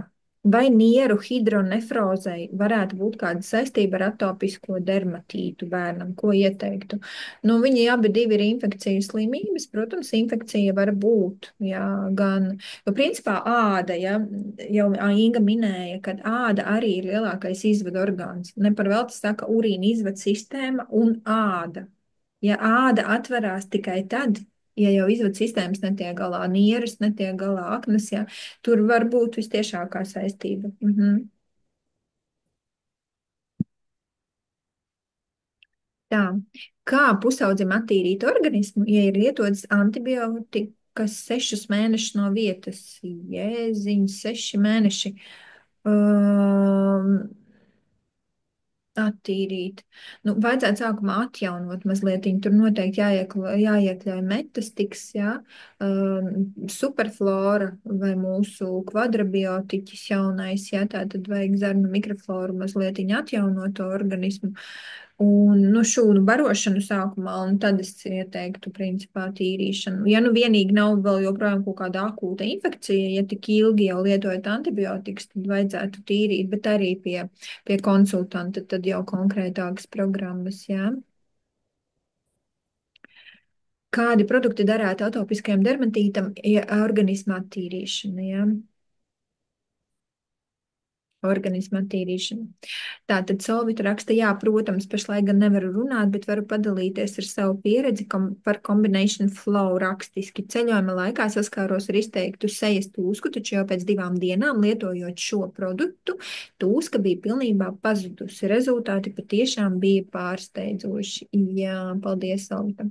vai nieru hidronefrozei varētu būt kāda saistība ar atopisko dermatītu bērnam? Ko ieteiktu? Viņi abi divi ir infekcijas slimības, protams, infekcija var būt, jā, gan, jo principā āda, ja, jau Inga minēja, ka āda arī ir lielākais izvadu orgāns. Ne par velti saka urīna izvadu sistēma un āda. Ja āda atverās tikai tad, ja jau izvadu sistēmas netiek galā, nieres netiek galā, aknas, jā, tur var būt vistiešākā saistība. Tā, kā pusaudzim attīrīt organismu, ja ir lietotas antibiotikas 6 mēnešus no vietas? Jēziņ, 6 mēneši. Attīrīt. Vajadzētu sākumā atjaunot mazliet. Tur noteikti jāiekļauj metastiks, jā, superflora vai mūsu kvadrabiotiķis jaunais, jā, tā tad vajag zarnu mikrofloru mazliet atjaunot to organismu. Un šūnu barošanu sākumā, un tad es ieteiktu, principā, tīrīšanu. Ja vienīgi nav vēl joprojām kaut kāda akūta infekcija, ja tik ilgi jau lietojat antibiotikas, tad vajadzētu tīrīt, bet arī pie konsultanta, tad jau konkrētākas programmas, jā. Kādi produkti darētu atopiskajam dermatītam, ja organisma attīrīšana, jā? Organisma attīrīšana. Tātad Solvita raksta, jā, protams, pašlaik gan nevaru runāt, bet varu padalīties ar savu pieredzi par combination flow rakstiski. Ceļojuma laikā saskāros ar izteiktu sejas tūsku, taču jau pēc 2 dienām lietojot šo produktu, tūska bija pilnībā pazudusi. Rezultāti patiešām bija pārsteidzoši. Jā, paldies, Solvita.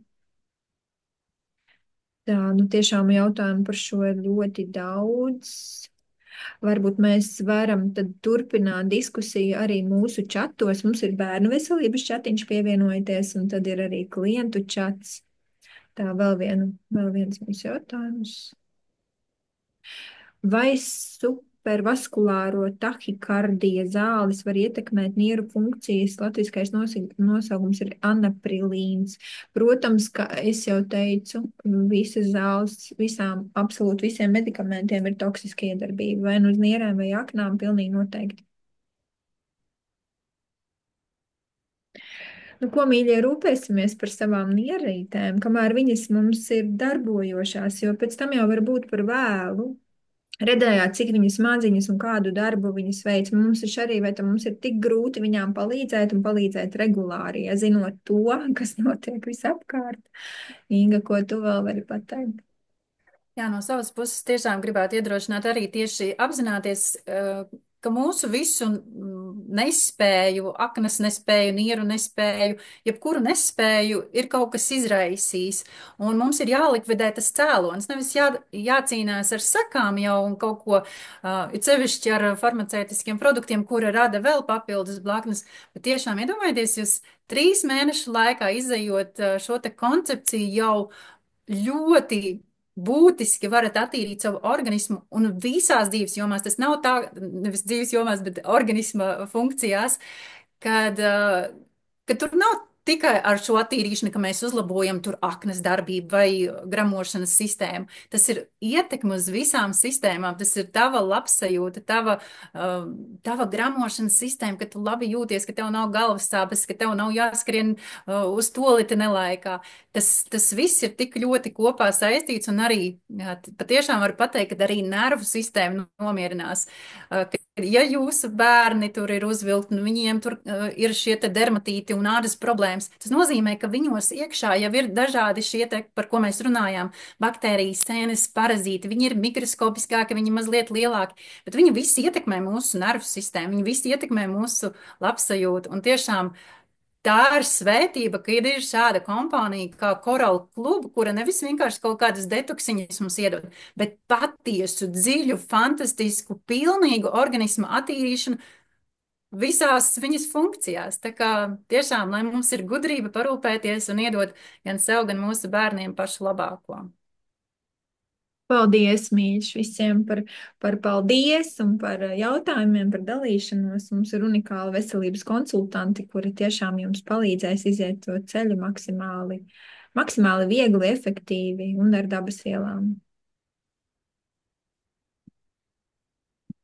Tā, tiešām jautājumu par šo ir ļoti daudz. Varbūt mēs varam tad turpināt diskusiju arī mūsu čatos. Mums ir bērnu veselības čatiņš pievienojoties, un tad ir arī klientu čats. Tā vēl viens mūsu jautājums. Vai supervaskulāro tahikardija zāles var ietekmēt nieru funkcijas? Latviskais nosaukums ir anaprilīns. Protams, ka es jau teicu, visas zāles, absolūti visiem medikamentiem ir toksiska iedarbība, vai uz nierēm vai aknām, pilnīgi noteikti. Nu, ko, mīļie, rūpēsimies par savām nierītēm, kamēr viņas mums ir darbojošās, jo pēc tam jau var būt par vēlu. Redzējāt, cik viņas maziņas un kādu darbu viņas veic. Mums ir arī, vai tam mums ir tik grūti viņām palīdzēt un palīdzēt regulāri, ja zinot to, kas notiek visapkārt. Inga, ko tu vēl vari pateikt?
Jā, no savas puses tiešām gribētu iedrošināt arī tieši apzināties, ka mūsu visu nespēju, aknas nespēju, nieru nespēju, jebkuru nespēju ir kaut kas izraisījis. Un mums ir jālikvidē tas cēlonis, nevis jācīnās ar sekām jau un kaut ko, it sevišķi ar farmaceitiskiem produktiem, kura rada vēl papildus blaknes. Bet tiešām iedomājieties, jūs 3 mēnešu laikā izējot šo te koncepciju jau ļoti būtiski varat attīrīt savu organismu un visās dzīves jomās. Tas nav tā, nevis dzīves jomās, bet organisma funkcijās, kad, kad tur nav tikai ar šo attīrīšanu, ka mēs uzlabojam tur aknas darbību vai gramošanas sistēmu. Tas ir ietekme uz visām sistēmām. Tas ir tava labsajūta, tava gramošanas sistēma, ka tu labi jūties, ka tev nav galvas sāpes, ka tev nav jāskrien uz toliti nelaikā. Tas viss ir tik ļoti kopā saistīts un arī patiešām var pateikt, ka arī nervu sistēma nomierinās. Ja jūsu bērni tur ir uzvilkti, un viņiem tur ir šie te dermatīti un ādas problēmas, tas nozīmē, ka viņos iekšā jau ir dažādi šie te, par ko mēs runājām, baktērijas, sēnes, parazīti. Viņi ir mikroskopiskāki, viņi mazliet lielāki, bet viņi visi ietekmē mūsu nervu sistēmu, viņi visi ietekmē mūsu labsajūtu. Un tiešām tā ir svētība, ka ir šāda kompānija kā Coral Club, kura nevis vienkārši kaut kādas detoksiņas mums iedod, bet patiesu, dziļu, fantastisku, pilnīgu organismu attīrīšanu visās viņas funkcijās. Tā kā tiešām, lai mums ir gudrība parūpēties un iedot gan sev, gan mūsu bērniem pašu labāko.
Paldies, mīļš, visiem par paldies un par jautājumiem, par dalīšanos. Mums ir unikāli veselības konsultanti, kuri tiešām jums palīdzēs iziet to ceļu maksimāli viegli, efektīvi un ar dabas vielām.